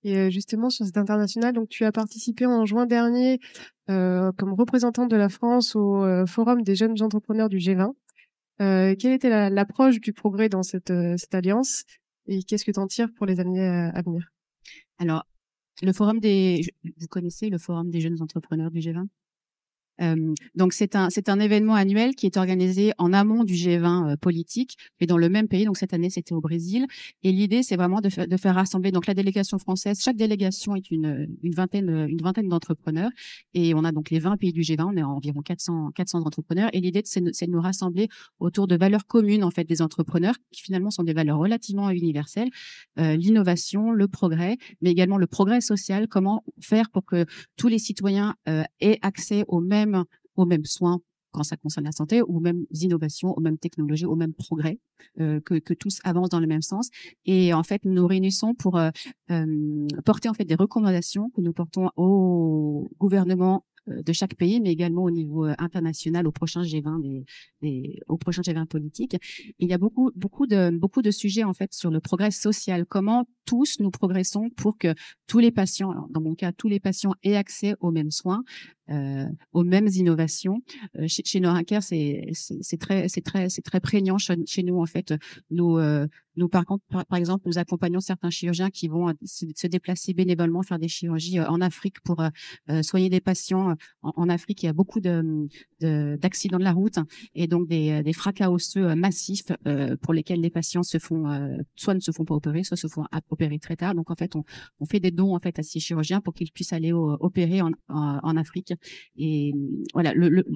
Et justement, sur cet international, donc tu as participé en juin dernier comme représentante de la France au Forum des jeunes entrepreneurs du G20. Quelle était l'approche du progrès dans cette alliance, et qu'est-ce que tu en tires pour les années à venir? Alors, vous connaissez le Forum des jeunes entrepreneurs du G20? Donc c'est un événement annuel qui est organisé en amont du G20 politique, mais dans le même pays. Donc cette année c'était au Brésil. Et l'idée c'est vraiment de faire rassembler donc la délégation française. Chaque délégation est une vingtaine d'entrepreneurs, et on a donc les 20 pays du G20. On est environ 400 entrepreneurs. Et l'idée c'est de nous rassembler autour de valeurs communes en fait des entrepreneurs, qui finalement sont des valeurs relativement universelles, l'innovation, le progrès, mais également le progrès social. Comment faire pour que tous les citoyens aient accès aux mêmes soins quand ça concerne la santé, aux mêmes innovations, aux mêmes technologies, aux mêmes progrès, que tous avancent dans le même sens. Et en fait, nous nous réunissons pour porter en fait des recommandations que nous portons au gouvernement de chaque pays, mais également au niveau international, au prochain G20 au prochain G20 politique. Il y a beaucoup de sujets en fait sur le progrès social. Comment tous nous progressons pour que tous les patients, alors dans mon cas, tous les patients aient accès aux mêmes soins, aux mêmes innovations. Chez Norinker, c'est très prégnant chez nous en fait. Nous par contre, par exemple, nous accompagnons certains chirurgiens qui vont se déplacer bénévolement faire des chirurgies en Afrique pour soigner des patients. En Afrique, il y a beaucoup d'accidents de la route et donc des fracas osseux massifs pour lesquels les patients soit ne se font pas opérer, soit se font opérer très tard. Donc en fait, on fait des dons en fait à ces chirurgiens pour qu'ils puissent aller opérer en Afrique. Et voilà,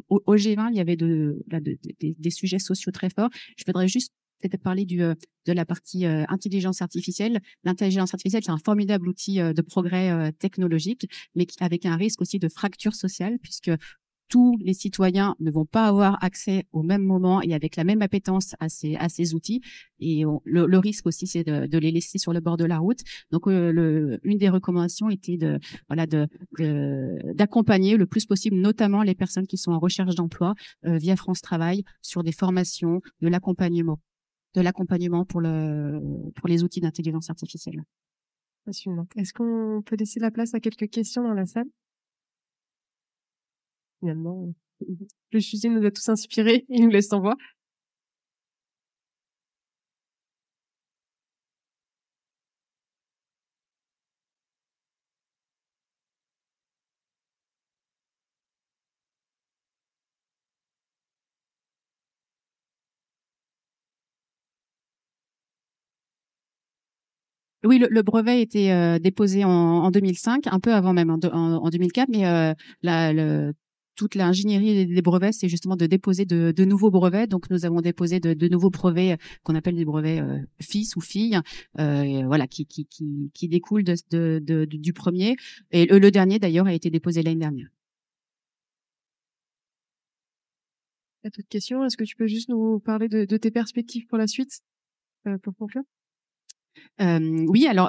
au G20, il y avait des sujets sociaux très forts. Je voudrais juste peut-être parler de la partie intelligence artificielle. L'intelligence artificielle, c'est un formidable outil de progrès technologique, mais avec un risque aussi de fracture sociale, puisque tous les citoyens ne vont pas avoir accès au même moment et avec la même appétence à ces outils. Et le risque aussi, c'est de les laisser sur le bord de la route. Donc, une des recommandations était d'accompagner le plus possible, notamment les personnes qui sont en recherche d'emploi via France Travail, sur des formations, de l'accompagnement pour les outils d'intelligence artificielle. Passionnant. Est-ce qu'on peut laisser la place à quelques questions dans la salle? Finalement, le sujet nous a tous inspirés, il nous laisse sans voix. Oui, le brevet était déposé en 2005, un peu avant même, en 2004, mais toute l'ingénierie des brevets, c'est justement de déposer de nouveaux brevets. Donc, nous avons déposé de nouveaux brevets qu'on appelle des brevets fils ou filles, voilà, qui découlent du premier. Et le dernier, d'ailleurs, a été déposé l'année dernière. T'as d'autres questions? Est-ce que tu peux juste nous parler de tes perspectives pour la suite, pour conclure? Oui, alors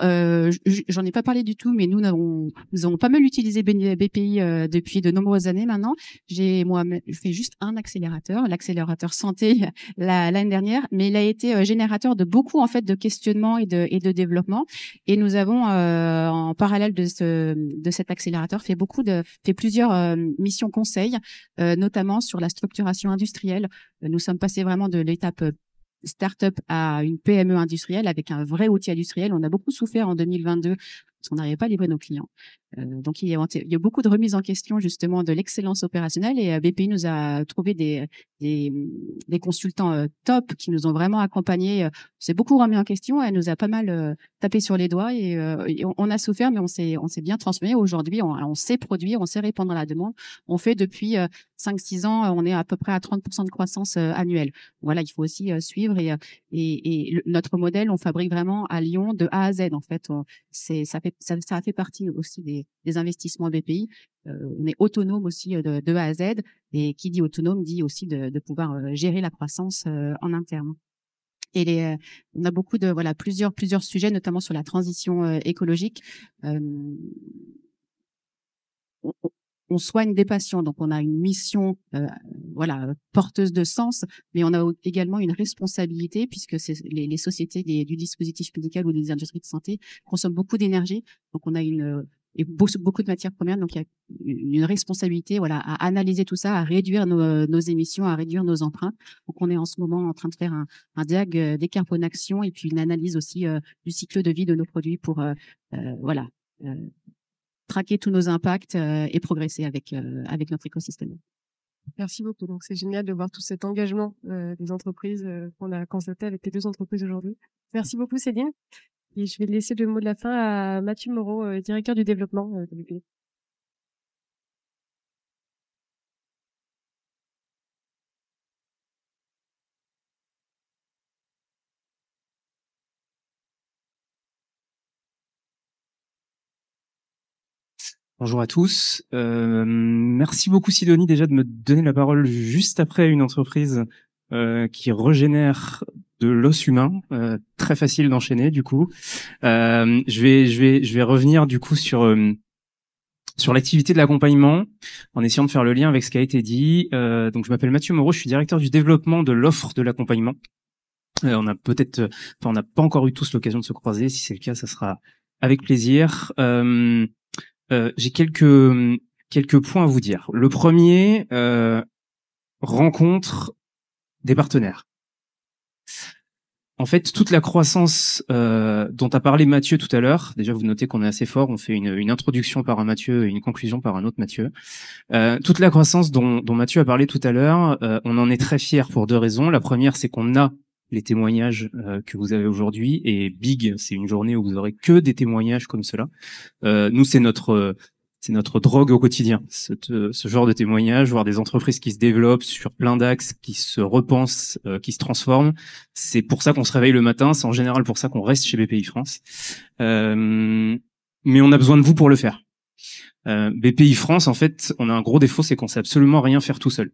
j'en ai pas parlé du tout, mais nous avons pas mal utilisé BPI depuis de nombreuses années maintenant. Je fais juste un accélérateur, l'accélérateur santé l'année dernière, mais il a été générateur de beaucoup en fait de questionnements et de développement. Et nous avons en parallèle de cet accélérateur fait plusieurs missions conseils, notamment sur la structuration industrielle. Nous sommes passés vraiment de l'étape start-up à une PME industrielle avec un vrai outil industriel. On a beaucoup souffert en 2022 parce qu'on n'arrivait pas à livrer nos clients. Donc, il y a beaucoup de remises en question justement de l'excellence opérationnelle, et BPI nous a trouvé des consultants top qui nous ont vraiment accompagnés. C'est beaucoup remis en question. Elle nous a pas mal tapé sur les doigts et on a souffert, mais on s'est bien transformé. Aujourd'hui, on sait produire, on sait répondre à la demande. On fait depuis 5-6 ans, on est à peu près à 30% de croissance annuelle. Voilà, il faut aussi suivre et notre modèle, on fabrique vraiment à Lyon de A à Z. En fait, ça a fait partie aussi des investissements BPI. On est autonome aussi de A à Z, et qui dit autonome dit aussi de pouvoir gérer la croissance en interne. Et on a beaucoup plusieurs sujets, notamment sur la transition écologique. On soigne des patients, donc on a une mission porteuse de sens, mais on a également une responsabilité, puisque les sociétés du dispositif médical ou des industries de santé consomment beaucoup d'énergie, donc on a beaucoup de matières premières, donc il y a une responsabilité à analyser tout ça, à réduire nos émissions, à réduire nos empreintes. Donc on est en ce moment en train de faire un DIAG décarbonation et puis une analyse aussi du cycle de vie de nos produits pour traquer tous nos impacts et progresser avec notre écosystème. Merci beaucoup. Donc, c'est génial de voir tout cet engagement des entreprises qu'on a constaté avec les 2 entreprises aujourd'hui. Merci beaucoup, Céline. Et je vais laisser le mot de la fin à Mathieu Moreau, directeur du développement de BPI. Bonjour à tous. Merci beaucoup Sidonie déjà de me donner la parole juste après une entreprise qui régénère de l'os humain. Très facile d'enchaîner du coup. Je vais revenir du coup sur l'activité de l'accompagnement en essayant de faire le lien avec ce qui a été dit. Donc je m'appelle Mathieu Moreau, je suis directeur du développement de l'offre de l'accompagnement. On n'a pas encore eu tous l'occasion de se croiser. Si c'est le cas, ça sera avec plaisir. J'ai quelques points à vous dire. Le premier, rencontre des partenaires. En fait, toute la croissance dont a parlé Mathieu tout à l'heure, déjà vous notez qu'on est assez fort, on fait une introduction par un Mathieu et une conclusion par un autre Mathieu. Toute la croissance dont Mathieu a parlé tout à l'heure, on en est très fiers pour 2 raisons. La première, c'est qu'on a les témoignages que vous avez aujourd'hui, et Big, c'est une journée où vous aurez que des témoignages comme cela. Nous, c'est notre drogue au quotidien, ce genre de témoignages, voir des entreprises qui se développent sur plein d'axes, qui se repensent, qui se transforment. C'est pour ça qu'on se réveille le matin, c'est en général pour ça qu'on reste chez BPI France. Mais on a besoin de vous pour le faire. BPI France, en fait, on a un gros défaut, c'est qu'on sait absolument rien faire tout seul.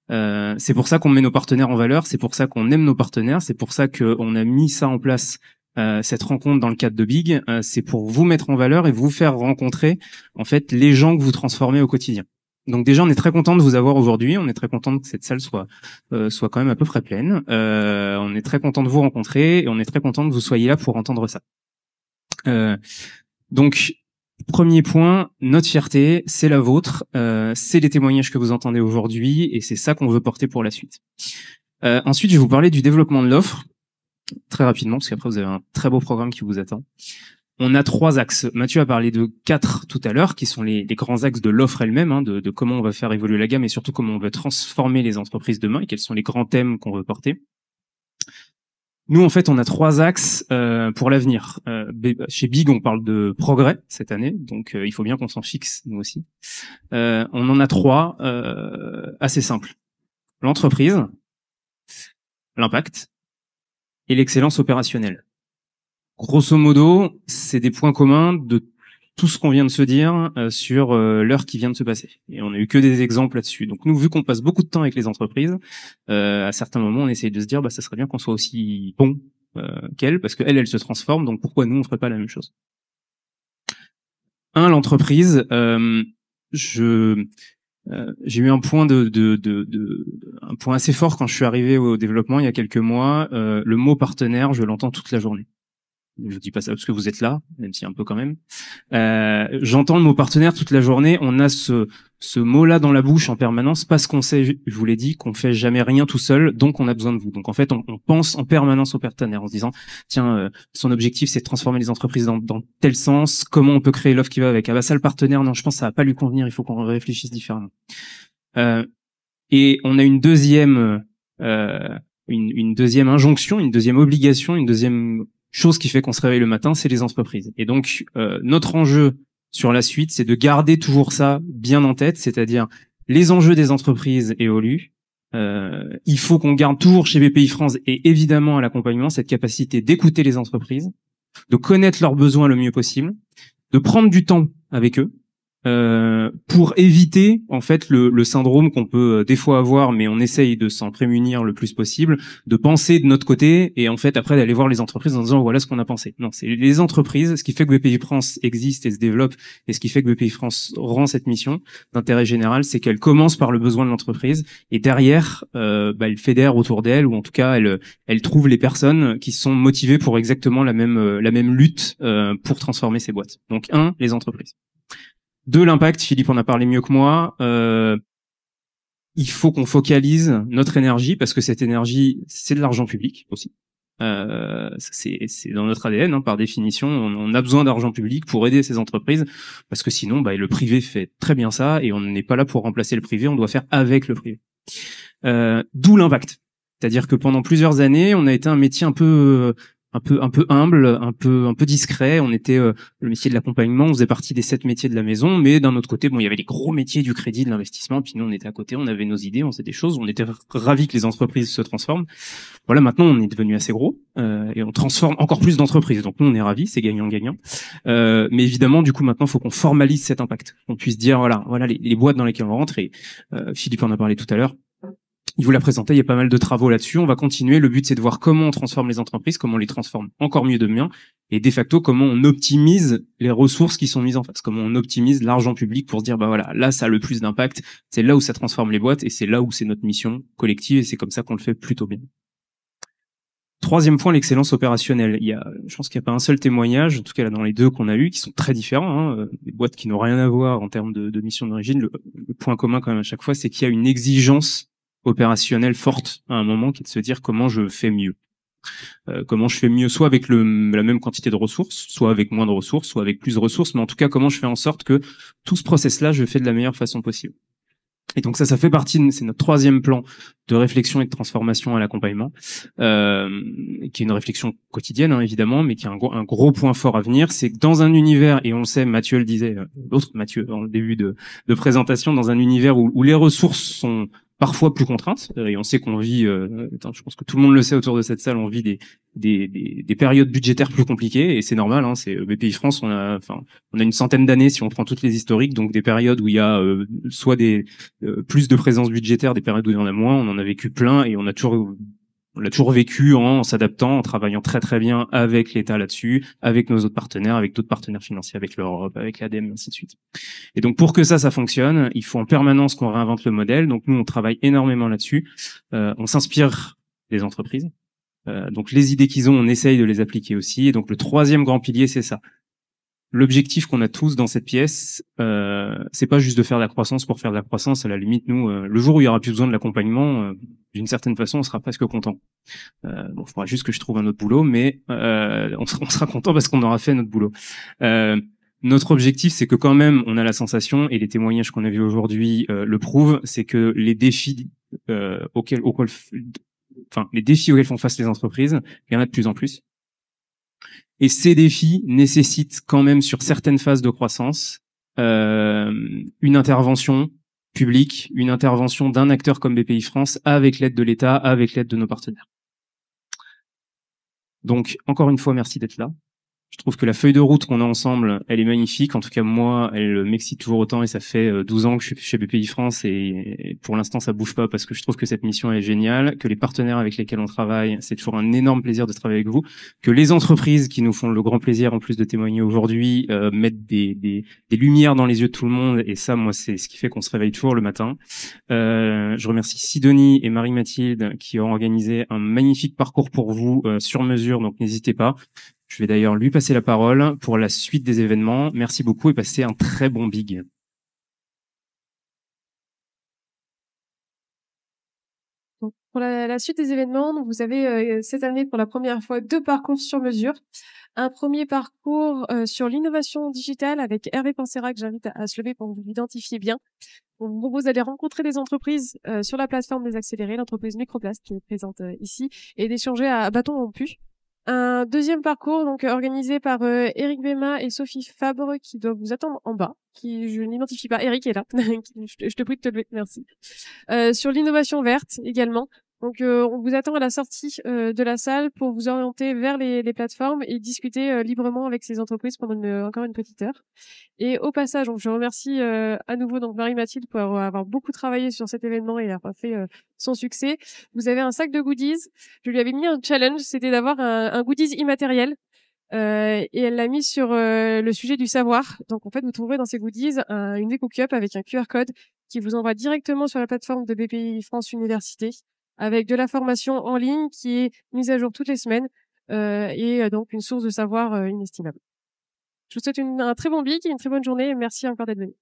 C'est pour ça qu'on met nos partenaires en valeur, c'est pour ça qu'on aime nos partenaires, c'est pour ça qu'on a mis ça en place, cette rencontre dans le cadre de Big. C'est pour vous mettre en valeur et vous faire rencontrer en fait les gens que vous transformez au quotidien. Donc déjà, on est très content de vous avoir aujourd'hui, on est très content que cette salle soit quand même à peu près pleine. On est très content de vous rencontrer et on est très content que vous soyez là pour entendre ça. Donc premier point, notre fierté, c'est la vôtre, c'est les témoignages que vous entendez aujourd'hui et c'est ça qu'on veut porter pour la suite. Ensuite, je vais vous parler du développement de l'offre, très rapidement, parce qu'après vous avez un très beau programme qui vous attend. On a 3 axes. Mathieu a parlé de 4 tout à l'heure, qui sont les grands axes de l'offre elle-même, hein, de comment on va faire évoluer la gamme et surtout comment on veut transformer les entreprises demain et quels sont les grands thèmes qu'on veut porter. Nous, en fait, on a 3 axes pour l'avenir. Chez Big, on parle de progrès cette année, donc il faut bien qu'on s'en fixe, nous aussi. On en a 3 assez simples. L'entreprise, l'impact et l'excellence opérationnelle. Grosso modo, c'est des points communs de tout ce qu'on vient de se dire sur l'heure qui vient de se passer. Et on a eu que des exemples là-dessus. Donc nous, vu qu'on passe beaucoup de temps avec les entreprises, à certains moments, on essaye de se dire, ça serait bien qu'on soit aussi bon qu'elles, parce qu'elles se transforment, donc pourquoi nous, on ferait pas la même chose? L'entreprise, j'ai eu un point un point assez fort quand je suis arrivé au développement il y a quelques mois. Le mot partenaire, je l'entends toute la journée. Je dis pas ça parce que vous êtes là, même si un peu quand même. J'entends le mot partenaire toute la journée. On a ce mot-là dans la bouche en permanence parce qu'on sait, je vous l'ai dit, qu'on fait jamais rien tout seul, donc on a besoin de vous. Donc en fait, on pense en permanence aux partenaires en se disant, tiens, son objectif c'est de transformer les entreprises dans tel sens. Comment on peut créer l'offre qui va avec? Ah bah ça, le partenaire, non, je pense que ça va pas lui convenir. Il faut qu'on réfléchisse différemment. Et on a une deuxième injonction, une deuxième obligation, une deuxième chose qui fait qu'on se réveille le matin, c'est les entreprises. Et donc, notre enjeu sur la suite, c'est de garder toujours ça bien en tête, c'est-à-dire les enjeux des entreprises évoluent. Il faut qu'on garde toujours chez BPI France et évidemment à l'accompagnement cette capacité d'écouter les entreprises, de connaître leurs besoins le mieux possible, de prendre du temps avec eux, pour éviter en fait le syndrome qu'on peut des fois avoir, mais on essaye de s'en prémunir le plus possible, de penser de notre côté et en fait après d'aller voir les entreprises en disant voilà ce qu'on a pensé. Non, c'est les entreprises, ce qui fait que BPI France existe et se développe et ce qui fait que BPI France rend cette mission d'intérêt général, c'est qu'elle commence par le besoin de l'entreprise et derrière elle fédère autour d'elle, ou en tout cas elle trouve les personnes qui sont motivées pour exactement la même lutte pour transformer ces boîtes. Donc les entreprises. 2, l'impact, Philippe en a parlé mieux que moi. Il faut qu'on focalise notre énergie, parce que cette énergie, c'est de l'argent public aussi. C'est dans notre ADN, hein, par définition. On a besoin d'argent public pour aider ces entreprises, parce que sinon, le privé fait très bien ça, et on n'est pas là pour remplacer le privé. On doit faire avec le privé. D'où l'impact. C'est-à-dire que pendant plusieurs années, on a été un métier un peu humble, un peu discret. On était le métier de l'accompagnement, on faisait partie des 7 métiers de la maison, mais d'un autre côté, il y avait les gros métiers du crédit, de l'investissement, puis nous on était à côté, on avait nos idées, on faisait des choses, on était ravis que les entreprises se transforment. Voilà, maintenant on est devenu assez gros et on transforme encore plus d'entreprises. Donc nous on est ravis, c'est gagnant-gagnant. Mais évidemment, du coup maintenant, il faut qu'on formalise cet impact, qu'on puisse dire voilà les boîtes dans lesquelles on rentre. Et Philippe en a parlé tout à l'heure. Il vous l'a présenté, il y a pas mal de travaux là-dessus. On va continuer. Le but, c'est de voir comment on transforme les entreprises, comment on les transforme encore mieux demain, et de facto, comment on optimise les ressources qui sont mises en face, comment on optimise l'argent public pour se dire, là, ça a le plus d'impact, c'est là où ça transforme les boîtes, et c'est là où c'est notre mission collective, et c'est comme ça qu'on le fait plutôt bien. Troisième point, l'excellence opérationnelle. Je pense qu'il n'y a pas un seul témoignage, en tout cas là dans les 2 qu'on a eu, qui sont très différents, hein, des boîtes qui n'ont rien à voir en termes de mission d'origine. Le point commun quand même à chaque fois, c'est qu'il y a une exigence opérationnelle forte à un moment, qui est de se dire comment je fais mieux. Comment je fais mieux, soit avec la même quantité de ressources, soit avec moins de ressources, soit avec plus de ressources, mais en tout cas comment je fais en sorte que tout ce process-là, je le fais de la meilleure façon possible. Et donc ça fait partie, c'est notre 3e plan de réflexion et de transformation à l'accompagnement, qui est une réflexion quotidienne, hein, évidemment, mais qui est un gros point fort à venir. C'est que dans un univers, et on le sait, Mathieu le disait, l'autre Mathieu dans le début de présentation, dans un univers où les ressources sont parfois plus contraintes, et on sait qu'on vit, je pense que tout le monde le sait autour de cette salle, on vit des périodes budgétaires plus compliquées, et c'est normal, hein, c'est BPI France, on a une centaine d'années si on prend toutes les historiques, donc des périodes où il y a soit plus de présence budgétaire, des périodes où il y en a moins, on en a vécu plein, et on l'a toujours vécu en s'adaptant, en travaillant très très bien avec l'État là-dessus, avec nos autres partenaires, avec d'autres partenaires financiers, avec l'Europe, avec l'ADEME, et ainsi de suite. Et donc pour que ça fonctionne, il faut en permanence qu'on réinvente le modèle. Donc nous, on travaille énormément là-dessus. On s'inspire des entreprises. Donc les idées qu'ils ont, on essaye de les appliquer aussi. Et donc le 3e grand pilier, c'est ça. L'objectif qu'on a tous dans cette pièce, c'est pas juste de faire de la croissance pour faire de la croissance. À la limite, nous, le jour où il y aura plus besoin de l'accompagnement, d'une certaine façon, on sera presque content. Il faudra juste que je trouve un autre boulot, mais on sera content parce qu'on aura fait notre boulot. Notre objectif, c'est que quand même, on a la sensation, et les témoignages qu'on a vus aujourd'hui le prouvent, c'est que les défis auxquels font face les entreprises, il y en a de plus en plus. Et ces défis nécessitent quand même, sur certaines phases de croissance, une intervention publique, une intervention d'un acteur comme BPI France, avec l'aide de l'État, avec l'aide de nos partenaires. Donc, encore une fois, merci d'être là. Je trouve que la feuille de route qu'on a ensemble, elle est magnifique. En tout cas, moi, elle m'excite toujours autant, et ça fait 12 ans que je suis chez BPI France, et pour l'instant, ça bouge pas parce que je trouve que cette mission est géniale, que les partenaires avec lesquels on travaille, c'est toujours un énorme plaisir de travailler avec vous, que les entreprises qui nous font le grand plaisir, en plus de témoigner aujourd'hui, mettent des lumières dans les yeux de tout le monde, et ça, moi, c'est ce qui fait qu'on se réveille toujours le matin. Je remercie Sidonie et Marie-Mathilde qui ont organisé un magnifique parcours pour vous sur mesure, donc n'hésitez pas. Je vais d'ailleurs lui passer la parole pour la suite des événements. Merci beaucoup et passez un très bon big. Donc, pour la suite des événements, donc vous avez cette année pour la première fois 2 parcours sur mesure. Un premier parcours sur l'innovation digitale avec Hervé Pansera, que j'invite à se lever pour que vous l'identifiez bien. Donc, vous allez rencontrer des entreprises sur la plateforme des accélérés, l'entreprise Microplast qui est présente ici, et d'échanger à bâton rompu. Un deuxième parcours donc organisé par Eric Bema et Sophie Fabre qui doivent vous attendre en bas, qui je n'identifie pas. Eric est là. Je te prie de te lever, merci. Sur l'innovation verte également. Donc on vous attend à la sortie de la salle pour vous orienter vers les plateformes et discuter librement avec ces entreprises pendant encore une petite heure. Et au passage, donc, je remercie à nouveau donc Marie-Mathilde pour avoir beaucoup travaillé sur cet événement et avoir fait son succès. Vous avez un sac de goodies. Je lui avais mis un challenge, c'était d'avoir un goodies immatériel. Et elle l'a mis sur le sujet du savoir. Donc en fait, vous trouverez dans ces goodies une EcoCup avec un QR code qui vous envoie directement sur la plateforme de BPI France Université, avec de la formation en ligne qui est mise à jour toutes les semaines et donc une source de savoir inestimable. Je vous souhaite un très bon big et une très bonne journée. Merci encore d'être venu.